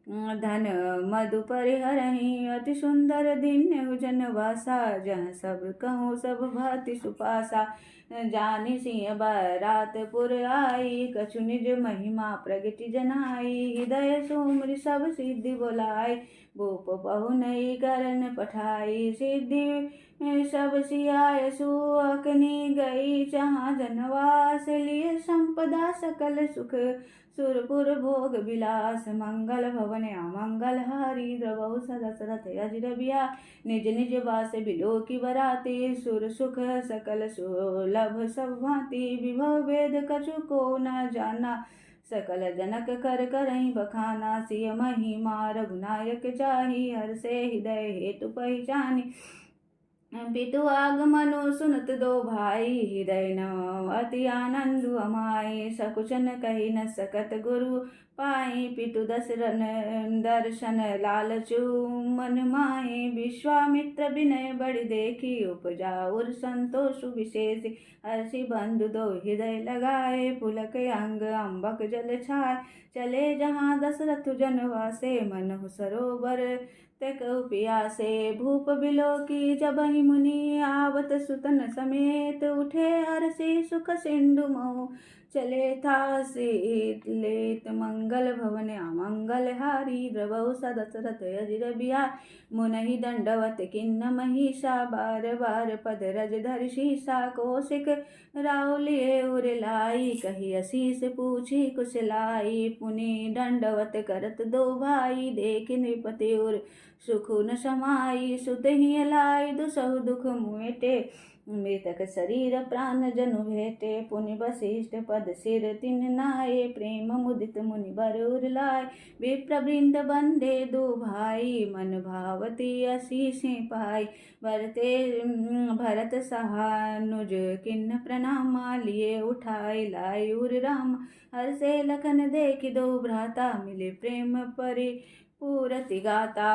धन मधु परिहरहि अति सुंदर दिन जनवासा जहाँ सब कहूँ सब भांति सुपासा जानि सिंह बरातपुर आई कछु निज महिमा प्रगति जनाई हृदय सुमरि सब सिद्धि बोलाई भूप बहुनई करन पठाई सिद्धि सब सियाय सुअकनी गई जहाँ जनवास लिए संपदा सकल सुख सुरपुर भोग विलास मंगल भवन अमंगल हारी द्रवहु सदसरथ अजिर बिया निज निज वास बिलो की बराती सुर सुख सकल सुलभ सब भांति विभव वेद कछु को न जाना सकल जनक कर करहि बखाना सिय महिमा रघुनायक चाही हर से हृदय हेतु पहचानी पितु आगमनु सुनत दो भाई हृदय न अति आनंद अमाई सकुचन कही न सकत गुरु पाई पितु दर्शन लालचु मन माही विश्वामित्र विनय बड़ि देखी उपजा उर संतोष विशेष हर्षि बंधु दो हृदय लगाए पुलक अंग अम्बक जल छाय चले जहाँ दशरथ जनवासे मनहु सरोवर तक पियासे भूप बिलो की जबहि मुनि आवत सुतन समेत उठे हर्षि सुख सिंधु मऊ चले था लेत मंगल भवन अमंगल हारी द्रवहु सदसरथ अजिर बिया मुनहि दंडवत किन्न महिषा बार बार पद रज धर शीसा कौशिक राउलिए उरलाई कही असीस पूछी कुशलाई पुनि दंडवत करत दो भाई देख नृपति उर सुख न समाई सुत ही लाई दुसहु दुख मुएटे मृतक शरीर प्राण जनु भेटे पुनि वशिष्ठ पद सिर तिन नाये प्रेम मुदित मुनि बर उर लाय विप्र वृंद बंदे दो भाई मन भावती असीसे पाई भरत सहानुज किन्न प्रणामा लिए उठाई लाई उर राम हर से लखन देखि दो भ्राता मिले प्रेम परिपूरति गाता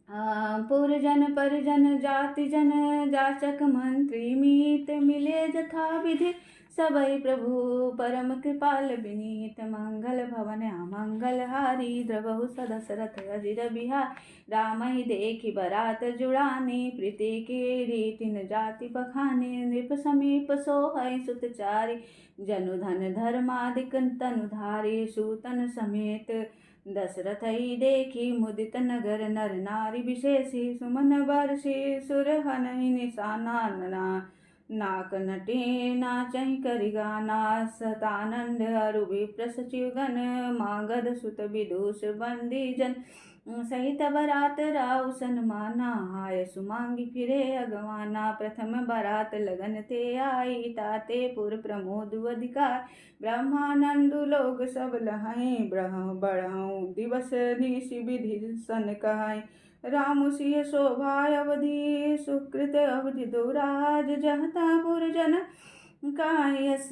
पुरजन परिजन जाति जन जाचक मंत्री मीत मिले जथा विधि सबई प्रभु परम कृपाल विनीत मंगल भवन अमंगल हारी द्रवहु सदसरथ अजिर बिहार राम ही देखी बरात जुड़ानी प्रीति की रीतिन जाति बखाने नृप समीप सोहै सुतचारी जनु धन धर्मादिक तनुधारी सूतन समेत दशरथ ही देखी मुदित नगर नर नारी विशेषी सुमन बरसी सुर हनहि निशाना नाक नटे नाचहि करि गाना सतानंद अरु विप्र सचिव गण मागध सुत विदुष बंदी जन सहित बरात राव सन्माना हाय सुमांगी फिरे अगवाना प्रथम बरात लगन ते आई ताते पुर प्रमोद अधिकार ब्रह्मानंदु लोग सब लहाई ब्रह्म बढ़ाऊं दिवस निशि विधि सन कहाई राम सिंह शोभा अवधि सुकृत अवधि दुराज जहतापुर जन कायस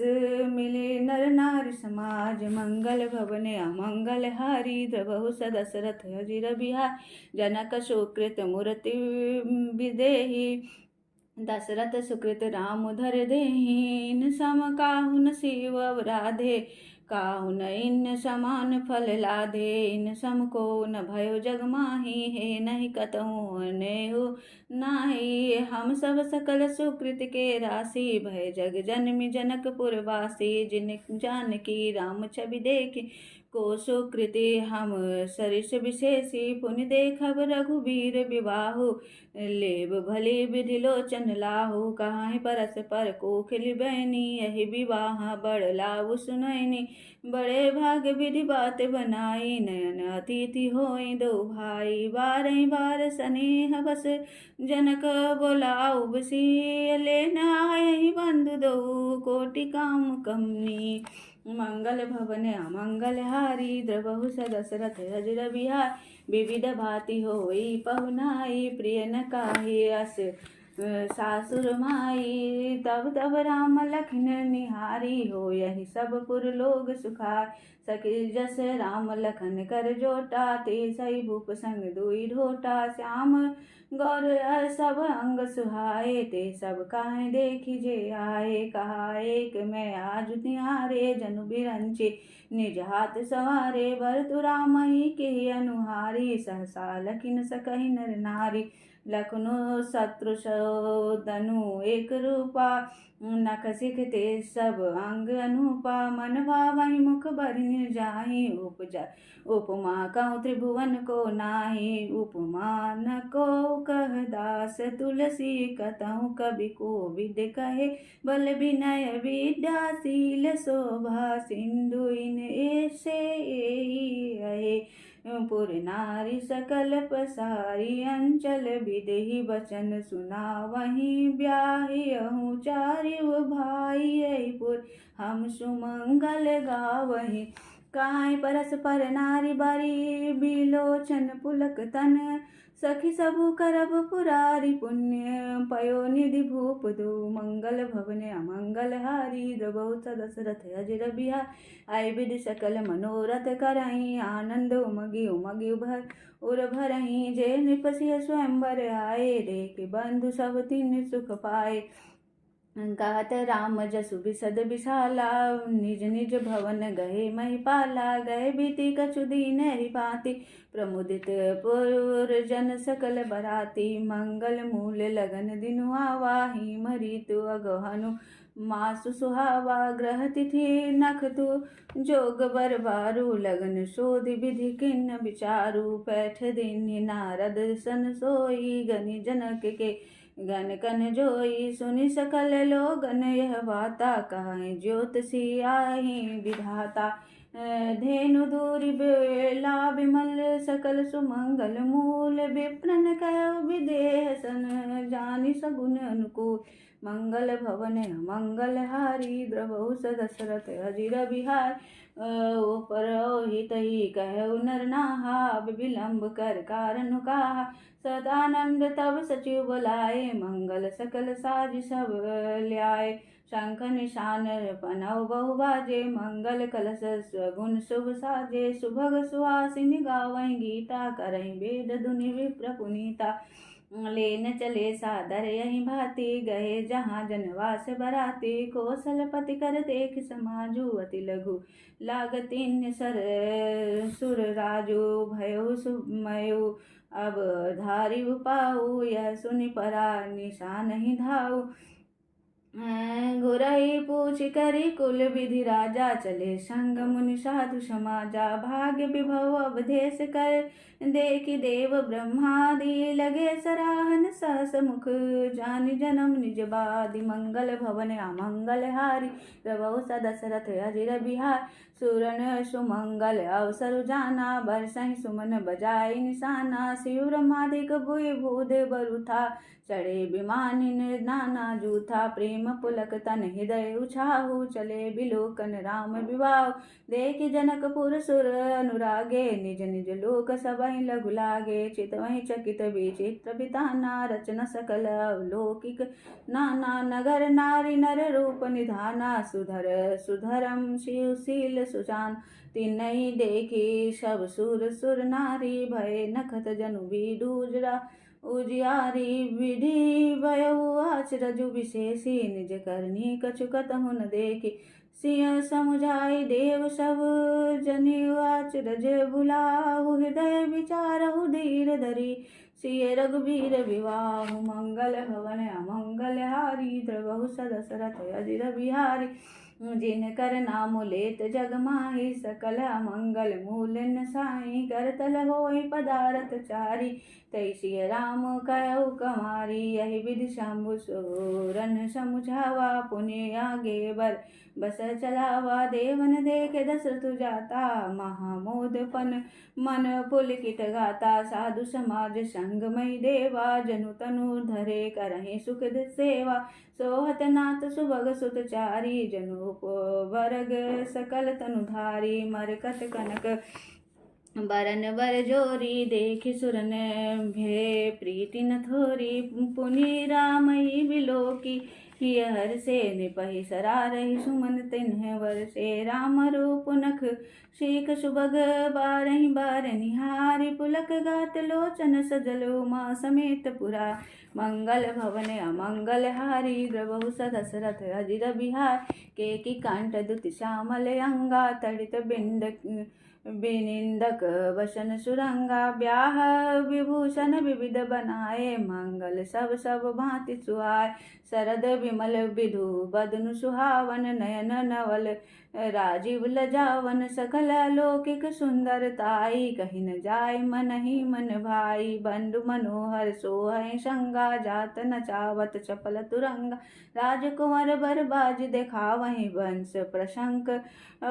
मिले नर नारी समाज मंगल भवन अमंगल हारी द्रवहु सदसरथ अजिर बिहार जनक सुकृत मूर्ति विदेही दशरथ सुकृत राम धर देहीन सम काहुन शिव राधे काहुन इन समान फल लाधे इन सम को न भयो जग माही हे नहीं कतहु नेहु नाही हम सब सकल सुकृत के राशि भय जग जन्मि जनकपुर वासी जिन जानकी राम छवि देखी को सुकृति हम सरिस विशेषी पुनि देखब रघुबीर विवाहु लेब भली विधि लोचन लाहु कहाँ परस पर कोखिल बहनी यही विवाह बड़ लाऊ सुनैनी बड़े भाग विधि बात बनाई नयन अतिथि होई दो भाई बारह बार स्नेह बस जनक बोलाऊ बसी लेना यही बंधु दो कोटि काम कमनी मंगल भवन अमंगल हारी द्रवहु सदसरथ अजिर बिहार विविध भांति होई पहुनाई प्रिय न काहे अस सासुर माई तब तब राम लखन निहारी हो यही सब पुर लोग सुखार सखी जस राम लखन कर जोटा ते सही भूप संग दुई ढोटा श्याम गौर सब अंग सुहाए, ते सब काहे देखिजे आए। कहा एक मैं आज तिहारे, जनु बिरंचे निज हाथ सवारे। भरतु राम ही के अनुहारी, सहसा लखिन सकहि नर नारी। लखनऊ शत्रुशोधनु एक रूपा, नख सिख ते सब अंग अनूपा। मन भावहि मुख बरनि जाहि, उपमा कहूँ त्रिभुवन को नाही। उपमा न को कह दास तुलसी, कतहु कवि कोविद कहे। बल विनय विद्याशील शोभा, सिंधु इन ऐसे एहि अहे। पुर नारी सकल पसारी, अंचल विदेहि बचन सुनावहि। ब्याहियहु चारिउ भाई, पुर हम सुमंगल गावहि। काय परस्पर नारी बारी, बिलोचन पुलक तन। सखी सबु करब पुरारी, पुण्य पयो निधि भूप दो। मंगल भवन अमंगल हारी, द्रवहु दशरथ अजिर बिहार। आय विधि सकल मनोरथ करहीं, आनंद उमगी उमगी उर भरहीं। जे नृप सिंह स्वयंवर आए, देख बंधु सब तिन सुख पाए। कहत राम जसु बिसद विशाला, निज निज भवन गए महिपाला। गए बीती कछु दीन एहि भांति, प्रमुदित पुरजन सकल बराती। मंगल मूल लगन दिनु आवाहि, मरीतु अगहनु मासु सुहावा। ग्रह तिथि नखतु जोग बर बारू, लगन शोधि विधि किन्न विचारू। पैठ दीन्हि नारद सन सोई, गनि जनक के गन कन जोई। सुनि सकल लोगन यह वाता, कहाई ज्योतिषी आहि विधाता। धेनु दूरि बेला विमल, सकल सुमंगल मूल। विप्रन कह विदेह सन, जानि सगुन अनुकूल। मंगल भवन मंगल हारी, द्रवहु दशरथ अजिर बिहार। उपरहित ही कहु नर नाहा, विलंब कर कारण कहा। सदानंद तब सचिव बुलाए, मंगल सकल साज सब ल्याए। शंख निशान पनौ बहु बाजे, मंगल कलश सगुन शुभ साजे। सुभग सुहासिनी गावहीं गीता, करहीं वेद धुनि विप्र पुनीता। लेन चले सादर यही भांति, गए जहाँ जनवास बराती। कौशलपति कर देख समाजु, अति लघु लागतिन सर सुर राजू। भयो सुमयु अब धारी उपाऊ, यह सुनि परा निशा नहीं धाऊ। गुरई पूछ करी कुल विधि राजा, चले संग मुनि साधु समाजा। भाग्य विभव अवधेश कर, देखि देव ब्रह्मादि। लगे सराहन सहस मुख, जानि जन्म निज बादि। मंगल भवन अमंगल हारी, द्रवहु दशरथ अजिर बिहार। सुरन सुमंगल अवसर जाना, बरसहि सुमन बजाई निशाना। शिव ब्रह्मादिक भुइ भूध बरुथा, चढ़े विमानिन नाना जूथा। प्रेम पुलक तन हृदय उछाहु, चले बिलोकन राम विवाह। देखि जनकपुर सुर अनुरागे, निज निज लोक सबहि लघु लागे। चितवहि चकित विचित्र बिताना, रचना सकल अवलोकिक नाना। नगर नारी नर रूप निधाना, सुधर सुधरम शिवशील सुजान। तिन्हि देखि सब सुर सुर नारी, भय नखत जनु विदुजरा उजियारी। विधि भयउ आचरजु विशेषी, निज करनी कछु कतहु न देखी। सिंह समुझाई देव सब, जनेऊ आचरज भुलाहु। हृदय विचारहु धीर धरी, सिय रघुबीर विवाहु। मंगल भवन अमंगल हारी, द्रवहु दशरथ अजिर बिहारी। जिनकर नाम लेत जग माही, सकल अमंगल मूल नसाई। करतल होई पदारथ चारी, तैसिय राम कहु कमारी। यही विधि शंभु सूरन समुझावा, पुण्य आगे बर बस चलावा। देवन देखे दशरथ जाता, महामोदपन मन पुलकित गाता। साधु समाज संगमय देवा, जनु तनु धरे करहि सुख सेवा। सोहत नाथ सुभग सुत चारी, जनु वर्ग सकल तनुधारी। मरकत कनक बरन बर जोरी देखि सुरन भे प्रीति न थोरी पुनि रामई बिलोकी हर से निपहि सरारहि सुमन तिन्ह वर से राम रूप नख शीख सुबग बारहि बार निहारी पुलक गात लोचन सजल उमा समेत पुरा मंगल भवन अमंगल हारी द्रवहु दशरथ अजिर बिहार केकी कंठ दुति श्यामल अंगा तड़ित बिंद बिनिंदक वसन सुरंगा ब्याह विभूषण विविध बनाए मंगल सब सब भांति सुहाय शरद विमल विधु बदनु सुहावन नयन नवल राजीव लजावन सकल अलौकिक सुंदरताई कहीं न जाय मन ही मन भाई बंधु मनोहर सोहै संगा जात नचावत चपल तुरंगा राजकुमार बरबाज देखावहि वंश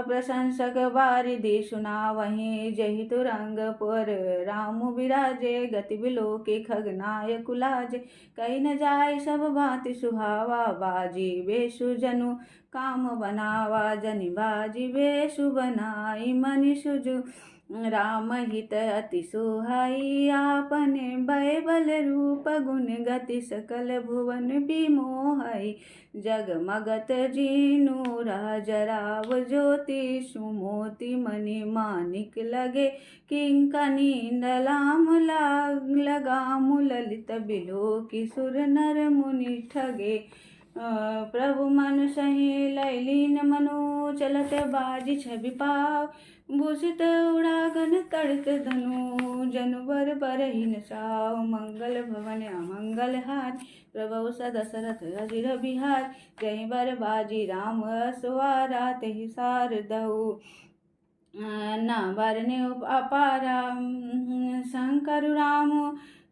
प्रशंसक बारिधि सुनावहि जहि तुरंग पर राम विराजे गति बिलोके खगनाय कुलाजे कहीं न जाय सब भांति सुहावा बाजी बेशु जनु काम बनावा जनि बाजी बेशु बनाई मनि सुजु राम हित अति सुहाई आपने भय बल रूप गुण गति सकल भुवन बिमोहई जगमगत जीनु राजराव ज्योति सुमोति मणि मानिक लगे किंकनी नलाम लगाम ललित बिलोकी सुर नर मुनि ठगे प्रभु मन सही लैलीन मनु चलत बाजी छवि पाव भूषित उड़ागन तड़क धनु जनवर बरहीन साव मंगल भवन अमंगल हार प्रभु दशरथ अजिर बिहार जय बर बाजी राम असवारा तेहि सार दऊ ना बरने अपारा शंकर राम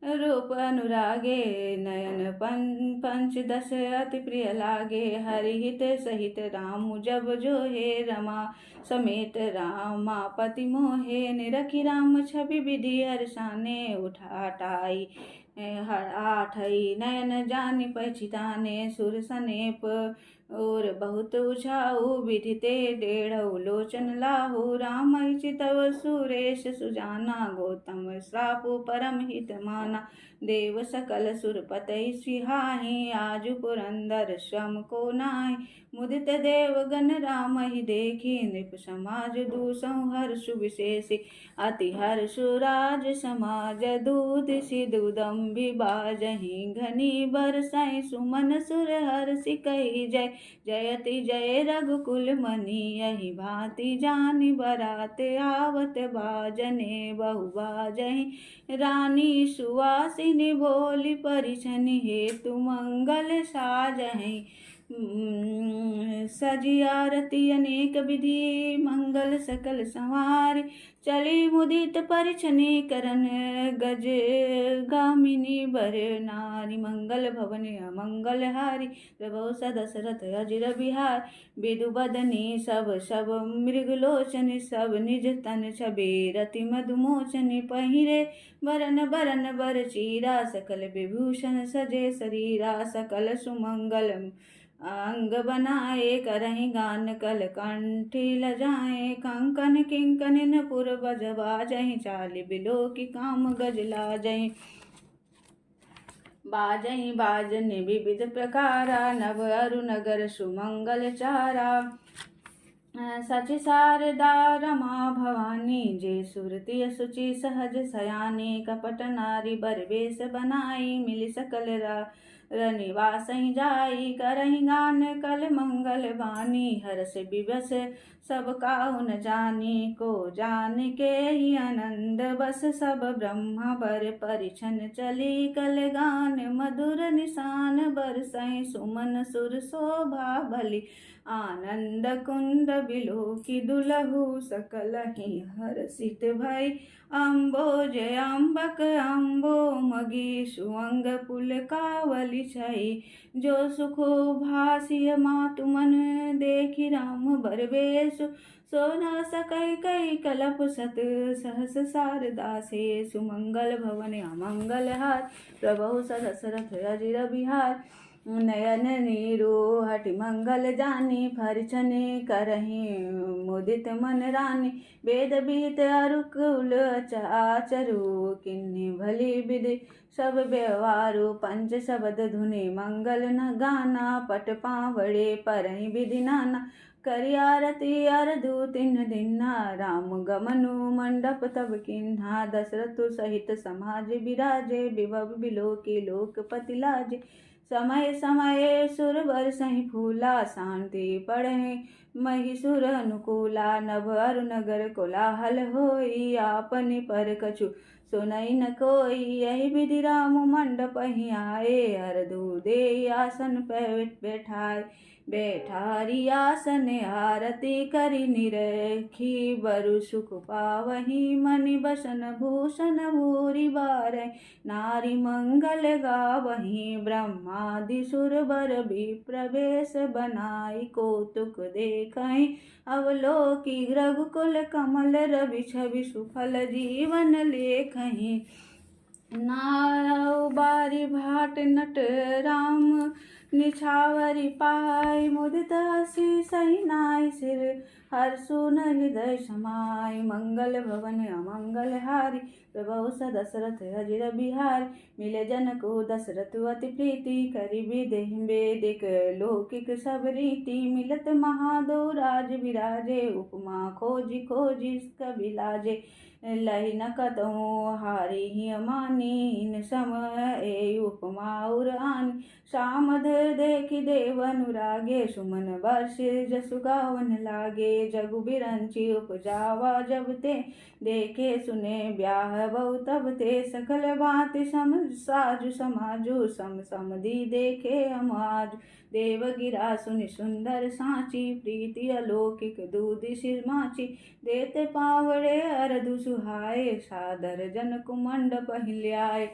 रूप अनुरागे नयन पंचदश अति प्रिय लागे हरिहित सहित राम जब जो हे रमा समेत रामापति मोहे निरखि राम छवि विधि हर्षाने उठाटाई आठई नयन जानि पछिताने सुर सनेप और बहुत उछाऊ विधिते डेढ़ऊ लोचन लाहू राम चितव सुरेश सुजाना गौतम श्रापु परम हित माना देव सकल सुरपतई सिहाही आजु पुरंदर श्रम को नाहि मुदित देवगण राम ही देखी नृप समाज दूसहु हर्षु विशेषी अति हर्षु राज समाज दूध सिदुदम्बि बाजहि घनी बरसाई सुमन सुर हर्षि कही जय जयति जय रघुकुल मनि यही भांति जानि बरात आवत बाजने बहु बाजहि रानी सुवासिनी भोली परिछनि हेतु मंगल साजहि सजी आरती अनेक विधि मंगल सकल संवार चली मुदित परिछनि करन गज गामिनी बर नारी मंगल भवन अमंगल हारी प्रभु दशरथ अजिर बिहार विदु बदनी सब सब मृगलोचन सब निज तन छबे रति मधुमोचन पहिरे बरन बरन बर चीरा सकल विभूषण सजे शरीरा सकल सुमंगल अंग बनाए करहि गान कल कंठी लजाए कंकन किंकन पुर बजबाजहि चालि बिलोकी काम गज लाजहि बाजहि बाजनि विविध प्रकारा नव अरु नगर सुमंगल चारा सचि शारदा रमा भवानी जे सुरति सुचि सहज सयानी कपट नारी बरवेश बनाई मिली सकल रनिवासहि जाई करहि गान कल मंगल वाणी हरस विवश सब काहु न जानी को जान के ही आनंद बस सब ब्रह्मा बर परिछन चली कल गान मधुर निशान बरसई सुमन सुर शोभा भली आनंद कुंद बिलोकी दुलहु सकल ही हर्षित भई अम्बोज अम्बक अम्बो मगी सुअंग पुल कावली छई जो सुखो भासिय मातु मन देखि राम बरवेशु सोना सकई कई कलप सत सहस शारदा से सुमंगल भवन अमंगल हार प्रभु दशरथ अजिर बिहार नयन नीरू हटि मंगल जानी, फरिछने करही मुदित मन रानी। वेद विहित अरुकुल आचरु, किन्नी भली विधि सब व्यवहारु। पंच शब्द धुनि मंगल न गाना, पट पावड़े परहि विधि नाना। करि आरती अरधु तिन दिन्हा, राम गमनु मंडप तब किन्हा। दशरथ सहित समाज बिराजे, विभव बिलोकी लोकपति लाजे। समय समय सुरवर सहि फूला, शांति पढ़े महिषुर अनुकूला। नभ अरु नगर कोलाहल होई, आपनि पर कछु सुनई न कोई। यही विधि राम मंडप ही आए, अरधु दे आसन पे बैठाए। बैठारी आसन आरती करी निरखी, बरु सुख पावही मनि बसन भूषण भूरि बारै। नारी मंगल गावही, ब्रह्मादि सुरवर विप्र वेश बनाई। कौतुक देखहि अवलोकी, रघुकुल कमल रवि छवि सुफल जीवन लेखहि। नाउ बारी भाट नट राम निछावरी पाई, मुदित हसी सही नाई सिर हर्षु न हृदय समाई। मंगल भवन अमंगल हारी, प्रभु स दशरथ अजिर बिहारी। मिले जनकु दशरथ अति प्रीति, करि वेदिक लौकिक सब रीति। मिलत महादो राज बिराजे, उपमा खोजी खोजी कबि लाजे। लही न कतहु हारी ही मानी, इन सम ए उपमा उर आनी। सामध देखि देव अनुरागे, सुमन वर्षि जसु गावन लागे। जगु बिरंची उपजावा जब ते, देखे सुने ब्याह बहु तब ते। सकल भांति सम साजु समाजु, सम समधि देखे हमाजु। देव गिरा सुनि सुंदर साची, प्रीति अलौकिक दूधि सिर माची। देते पावड़े अरधु सुहाए, सादर जनक मंडप हिल्याए।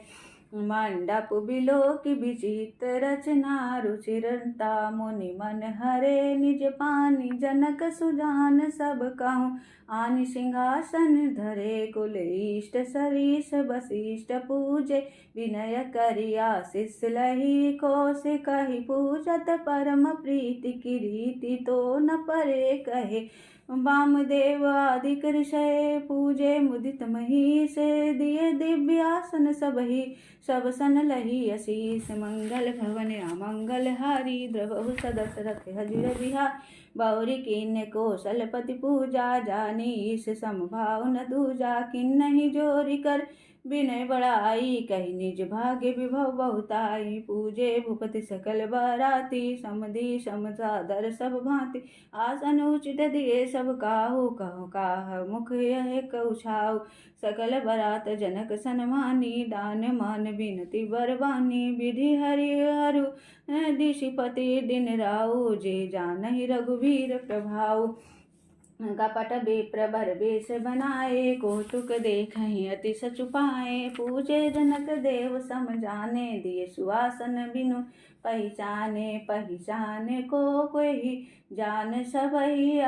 मंडप बिलोकी विचित्र रचना, रुचिरता मुनि मन हरे। निज पानी जनक सुजान सब कहूँ, आनि सिंहासन धरे। कुल इष्ट सरीस वशिष्ठ पूजे, विनय करि आशीष लही। कौशिक कहि पूजत परम प्रीति, कीर्ति तो न परे कहे। वामदेव आदि ऋषय पूजे, मुदित महीष दिए दिव्यासन सबहि। सब सन लही असीस, मंगल भवन अमंगल हारी। द्रवहु स दशरथ अजिर बिहारी, बौरि किन्ने कौशलपति पूजा। जानी ईस समभाव न दूजा, किन्नहि जोरि कर विनय बड़ाई। कहि निज भाग्य विभव बहुताई, पूजे भूपति सकल बाराती। समधि सम सादर सब भांति, आसन उचित दिए सब काहू। कहु काह मुख यह कहु छाऊ, सकल बरात जनक सन्मानी। दान मान बिनती बरबानी, विधि हरि हरु दिशिपति दिन राऊ। जे जानहि रघुवीर प्रभाऊ, कपट विप्र बर वेश बनाए। कौतुक देखहि अति सचु पाए, पूजे जनक देव सम जाने। दिए सुआसन बिनु पहचाने, पहचाने को कोई जान सबहि।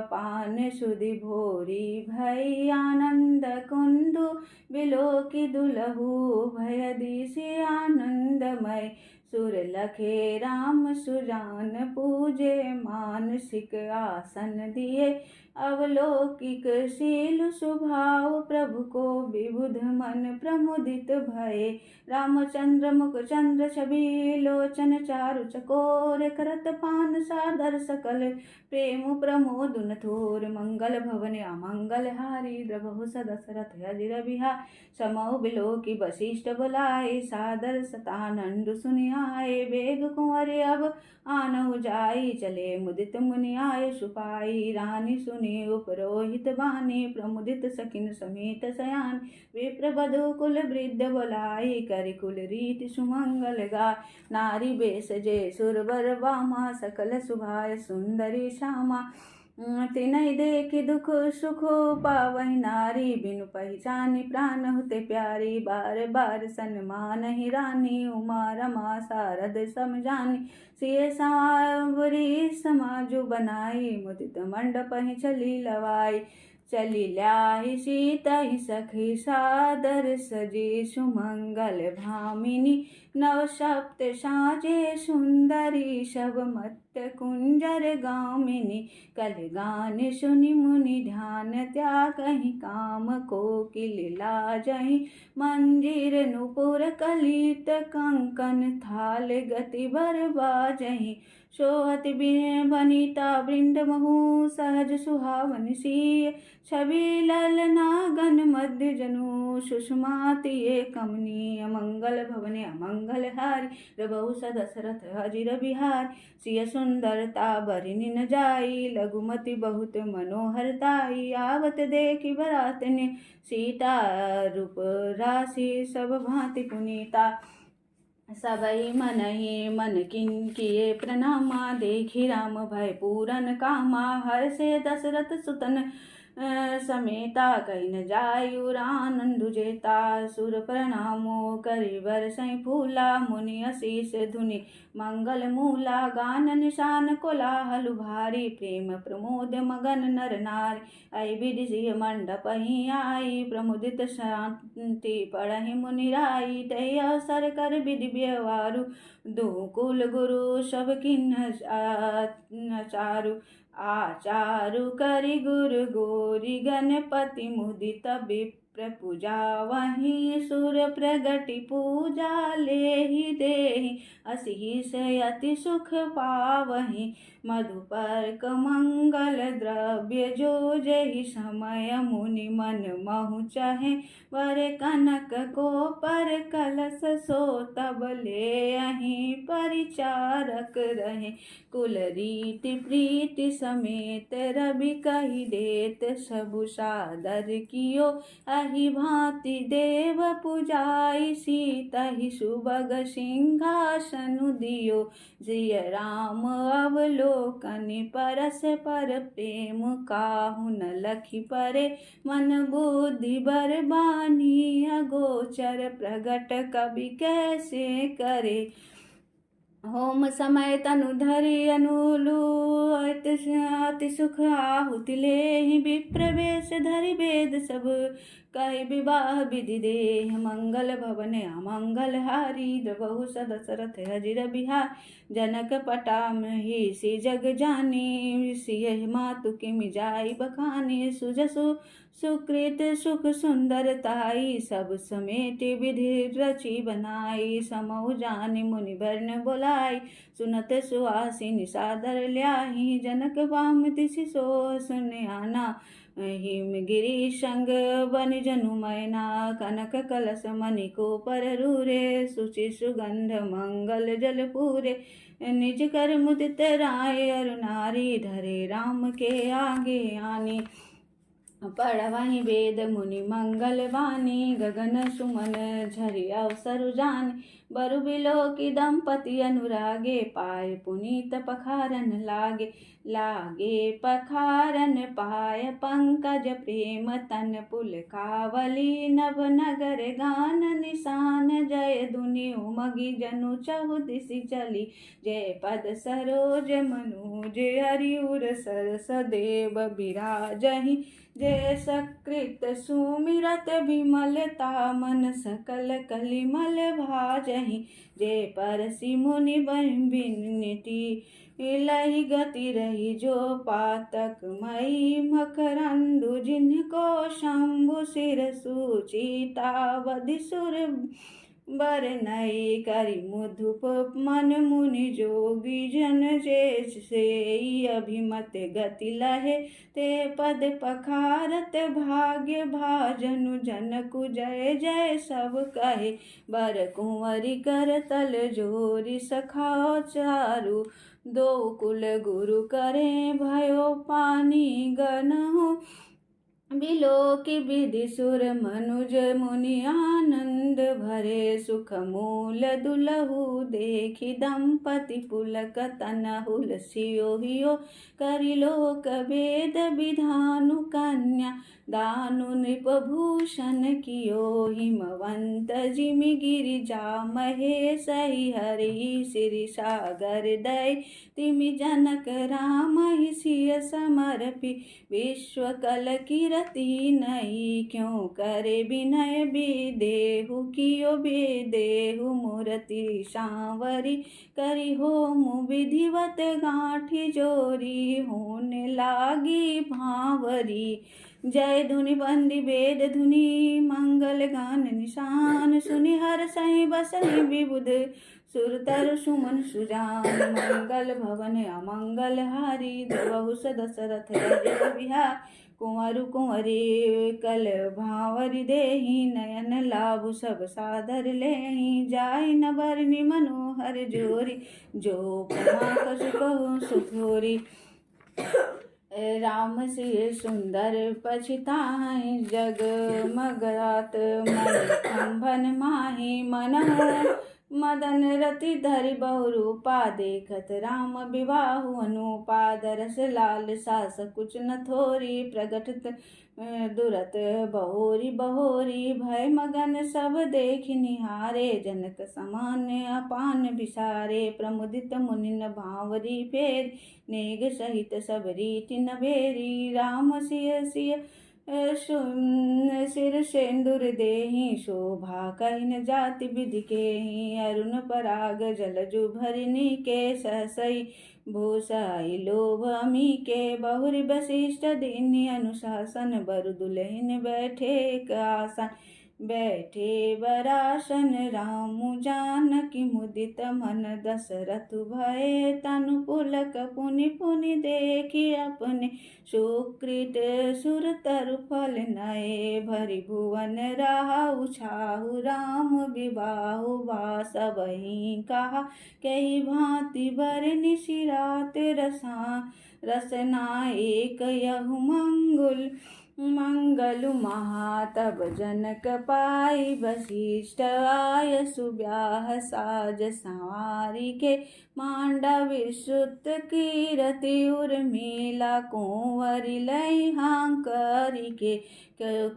पान सुधि भोरी भई, आनंद कुंदु बिलोकी दुलहु। भय दिशि आनंदमय, सुर लखे राम सुजान पूजे। मानसिक आसन दिए अवलोकिक शील स्वभाव। प्रभु को विबुध मन प्रमुदित भये, रामचंद्र मुख चंद्र छवि। लोचन चारु चकोर, करत पान सादर सकल। प्रेम प्रमोद न थोर, मंगल भवन अमंगल हारी। द्रवहु स दशरथ अजिर बिहारी, समौ बिलोकी वशिष्ठ बुलाए। सादर सतानंद सुनि आए, वेग कुंवर अब आनहु जाई। चले मुदित मुनि आए सुपाई, रानी सुनि उपरोहित बानी। प्रमुदित सखिन समेत सयान, विप्र वधु कुल वृद्ध बुलाई। करि कुल रीति सुमंगल गाय, नारी बेस जे सुरवर वामा। सकल सुभाय सुंदरी श्यामा, तिनहि देखि दुख सुख पावहि नारी। बिनु पहिचानी प्राण होते प्यारी, बार बार सन्मानहि रानी। उमा रमा शारद सम जानी, सिय सांवरी समाजु बनाई। मुदित मंडप ही चली लवाई, चलिल्याहि सीतहि सखी सादर सजे सुमंगल भामिनी नवसप्त साजे सुंदरी शब मत कुंजर गामिनी कल गान सुनि मुनि ध्यान त्यागहि काम कोकिल लाजहि मंजीर नुपुर कलित कंकन थाल गति बर बाजहि सोहत बनिता वृंद महु सहज सुहावन सी छवि ललना गण मध्य जनु सुषमाति ये कमनीय मंगल भवने अमंगल हारी रबहु सदशरथ अजिर बिहार सिय सुंदरता बरिनि न जाई लघुमति बहुत मनोहरताई आवत देखी बरात ने सीता रूप राशि सब भांति पुनीता सबई मनहि मन किन किए प्रणामा देखी राम भय पूरन कामा हर से दशरथ सुतन समेता कही न जायु आनंदु जेता सुर प्रणामो करि बरसई फूला मुनि अशीष धुनि मंगल मूला गान निशान कोलाहल भारी प्रेम प्रमोद मगन नर नारी आई विधि सिंह मंडप ही आई प्रमुदित शांति पढ़हि मुनि राई तय अवसर कर विधि व्यवहारु दो कुल गुरु सब किन्ह चारु आचारु करि गुरु गोरी गणपति मुदित विप्र पूजा वहीं सुर प्रगति पूजा लेहि देहि असी से अति सुख पावहि मधुपर्क मंगल द्रव्य जो जहि समय मुनि मन महु चहे वर कनक को पर कलश सो तब ले अहि परिचारक रहे कुल रीति प्रीति समेत रवि कही देत सबु सादर कियो अहि भांति देव पुजाई सीतहि सुबग सिंहासनु दियो जिय राम अवलोकनि परस पर प्रेम काहु न लखि परे मन बुद्धि बर बानी अगोचर प्रगट कवि कैसे करे होम समय तनु धरि अनुलू अति सुख आहुति लेहि विप्र वेश धरि वेद सब कहि विवाह विधि देह मंगल भवने अमंगल हारी द्रबहु सदशरथ अजिर बिहार जनक पटामहि सी जग जानी सिय मातु किमि जाई बखानी सुजसु सुकृत सुख सुंदरताई सब समेट विधि रचि बनाई समऊ जानि मुनि वर्ण बोलाई सुनत सुहासिनी सादर ल्याही जनक वाम दिशि सो सुन आना हिम गिरी संग बन जनु मैना कनक कलश मणि को पर रूरे सुचि सुगंध मंगल जल पूरे निज कर मुदित राय अरु नारी धरे राम के आगे आनी पढ़वहि वेद मुनि मंगल वाणी गगन सुमन झरि अवसर जानि बरु बिलोकी दंपति अनुरागे पाय पुनीत पखारन लागे पखारन पाय पंकज प्रेम तन पुलकावली नभ नगर गान निशान जय धुनि उमगी जनु चहु दिशि चली जय पद सरोज मनोज हरिउर सरस देव बिराजहि जय सकृत सुमिरत विमलता मन सकल कलिमल भाजहि जय परसि मुनि बिनती लहि गति रही जो पातक मई मकरंदु जिनको शंभु सिर सूचिता बदिसुर बर नई करि मुधुप मन मुनि जोगी जन से अभिमत गति लहे ते पद पखारत भाग्य भाजनु जनकु जय जय सब कहे बर कुंवरी कर तल जोरी सखाओ चारु दो कुल गुरु करे भयो पानी गनहु बिलोकी विधि सुर मनुज मुनि आनंद भरे सुख मूल दुलहु देखी दंपति पुलक तनहुल सियो हियो करि लोक वेद विधानु कन्या दानु नृपभूषण कियो हिमवंत जिमि गिरिजा महेश हरि श्री सागर दय तिमि जनक राम सिय समर्पि विश्व कल किर रति नई, क्यों करे विनय विदेहु कियो विदेहु मूर्ति सांवरी, करी होम विधिवत गांठी जोरी, होने लागी भांवरी। जय धुनि बंदी वेद धुनि, मंगल गान निशान, सुनि हर सही बसनि विबुध, सुरतर सुमन सुजान। मंगल भवन अमंगल हारी, द्रवहु दशरथ अजय बिहार, कुंवर कुंवरी कल भांवरी देहि, नयन लाभु सब सादर लेहि, जाय न बरनि मनोहर जोरी, जो पमा कछु कहु सुथोरी। राम सिय सुंदर पछिताहि, जगमगरात मन खंभन माहि, मनहु मदन रति धरि बहुरूपा, देखत राम विवाहु अनुपा, दरस लाल सास कुछ न थोरी, प्रगटत दुरत बहोरी बहोरी, भय मगन सब देख निहारे, जनक समान अपान बिसारे, प्रमुदित मुनिन भांवरी फेर, नेग सहित सब रीति नभेरी। राम सिय सिय सिर सेंदुर देहि, शोभा कहिन जाति विधि केहि, अरुण पराग जलजु भरिनी के, सहसई भूषाई लोभ अमी के, बहुरी वशिष्ठ दीन्हि अनुशासन, बरु दुलहिन बैठे एक आसन, बैठे बरासन रामु जानकी, मुदित मन दशरथु भये, तनु पुलक पुनि पुनि देखी, अपने सुकृत सुर तरु फल नये, भरि भुवन राहु छाहु, राम विवाहु सबहि कहा, कही भांति बरनि सिरात रसना एक यहु मंगलु महा, तब जनक पाई वशिष्ठ आय, सुब्याह साज संवारी के, मांडवी सुत कीरति उर्मिला, कुंवरी लई हांकरी के,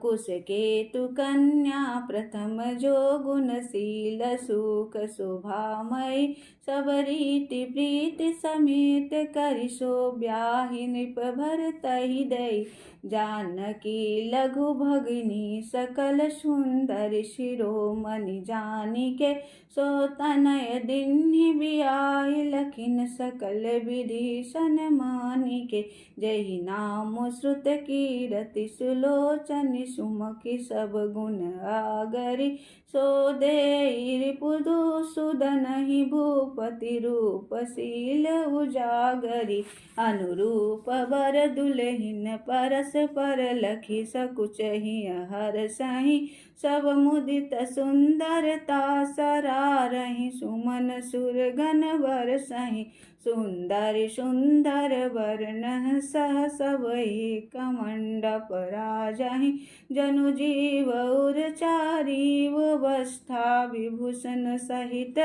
कुश केतु कन्या प्रथम जो गुणशील, सुख शोभामयी सब रीति प्रीति समेत, करि सो ब्याहि नृप भरतहि दई, जानकी लघु भगिनी सकल सुंदर, शिरोमणि जानिके सो तनय दीन्हि बियाहि, लखिन सकल विधि सन्मानिके, जहि नाम श्रुत कीरति सुलोचनि, सुमुखि सब गुण आगरि, सो देहि रिपुदु सुदनहि, भूपति रूपशील उजागरि, अनुरूप वर दुलहिन परस पर, लखि सकुचहि हर सहि, सब मुदित सुंदरता सरारहि, सुमन सुरगन बरसहि, सुंदर सुंदर वर्ण सह सबहि, कमंडप राजहि, जनु जीव उरचारी, वस्था विभूषण सहित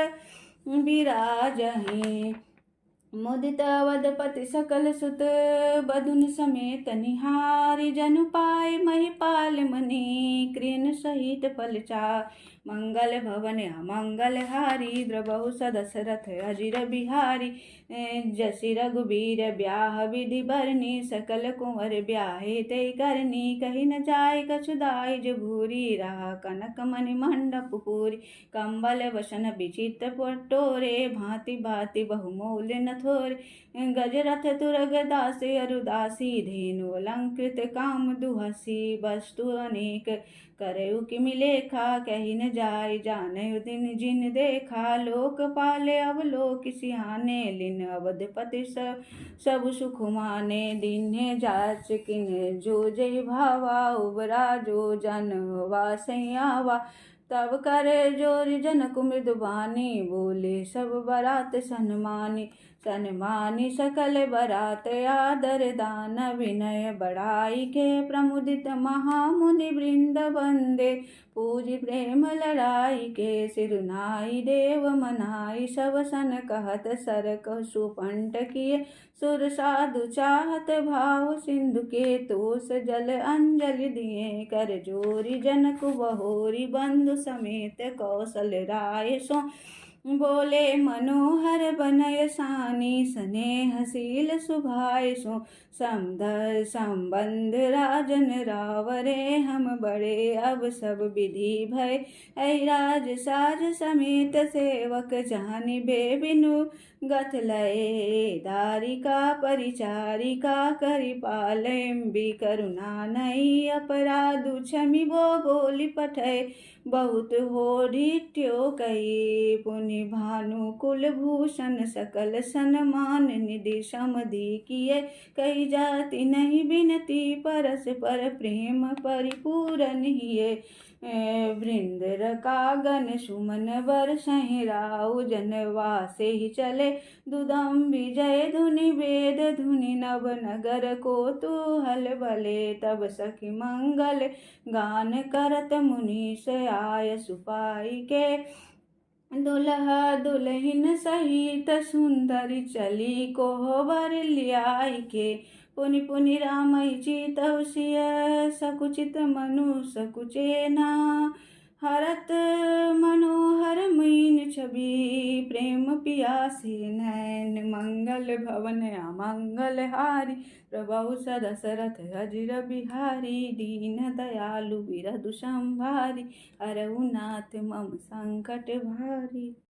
विराजहि, मुदित अवधपति सकल सुत, बधुन समेत निहारी, जनु पाए महिपाल मनि, कृन सहित पलचार, मंगल भवन अमंगल हारी, द्रवहु दशरथ अजिर बिहारी, जसि रघुबीर ब्याह विधि बरनी, सकल कुंवर ब्याहे ते करनी, कही न जाय कछु दायज भूरी, रहा कनक मणि मंडप पूरी, कंबल वसन विचित पटोरे, भांति भांति बहुमूल्य न थोरे, गजरथ तुरग दासी अरुदासी, धेनु अलंकृत काम दुहसी, वस्तु अनेक करयु किमि लेखा, कही न जाय जानयु दिन जिन देखा, लोक पाले अवलोक सिहाने, लिन अवधपति सब सुख माने, दीन्हे जाच किन जो जय भावा, उबरा जो जन वासैयावा, तब करे जोरि जनक मृदुबानी, बोले सब बरात सन्मानी, सन्मानी सकल बरात आदर दान, विनय बढ़ाई के प्रमुदित महामुनि वृंद वंदे, पूजी प्रेम लड़ाई के, सिरुनाई देव मनाई, सब सन कहत सरक सुपंट किए, सुर साधु चाहत भाव, सिंधु के तोष जल अंजलि दिए, कर जोरी जनक बहोरी, बंधु समेत कौशल राय सो, बोले मनोहर बनय सानी स्नेहशील सुभाषो समधर संबंध राजन रावरे हम बड़े अब सब विधि भय ऐ राज साज समेत सेवक जानि बे बिनु गथ लये दारिका परिचारिका करि पालयम्बी करुणा नहीं अपराधु क्षमि वो बोली पठय बहुत होठिट्यो कही पुनि भानु कुलभूषण सकल सन्मान निधि समधि किए कही जाति नहीं बिनती परस पर प्रेम परिपूरन हिये वृंदर कागन सुमन बरसहि राउ जनवासे ही चले दुदम विजय धुनि वेद धुनि नव नगर कोतूहल बले तब सखी मंगल गान करत मुनीश आय सुपाई के दुल्हा दुल्हन सहित सुंदरी चली कोहबर लियाई के पुनि पुनि राम चितौ सिय सकुचित मनु सकुचेना हरत मनोहर मीन छवि प्रेम पियासी नैन मंगल भवन अमंगल हारी प्रभु सदशरथ अजिर बिहारी दीन दयालु बिरधु संभारी हरहु नाथ मम संकट भारी।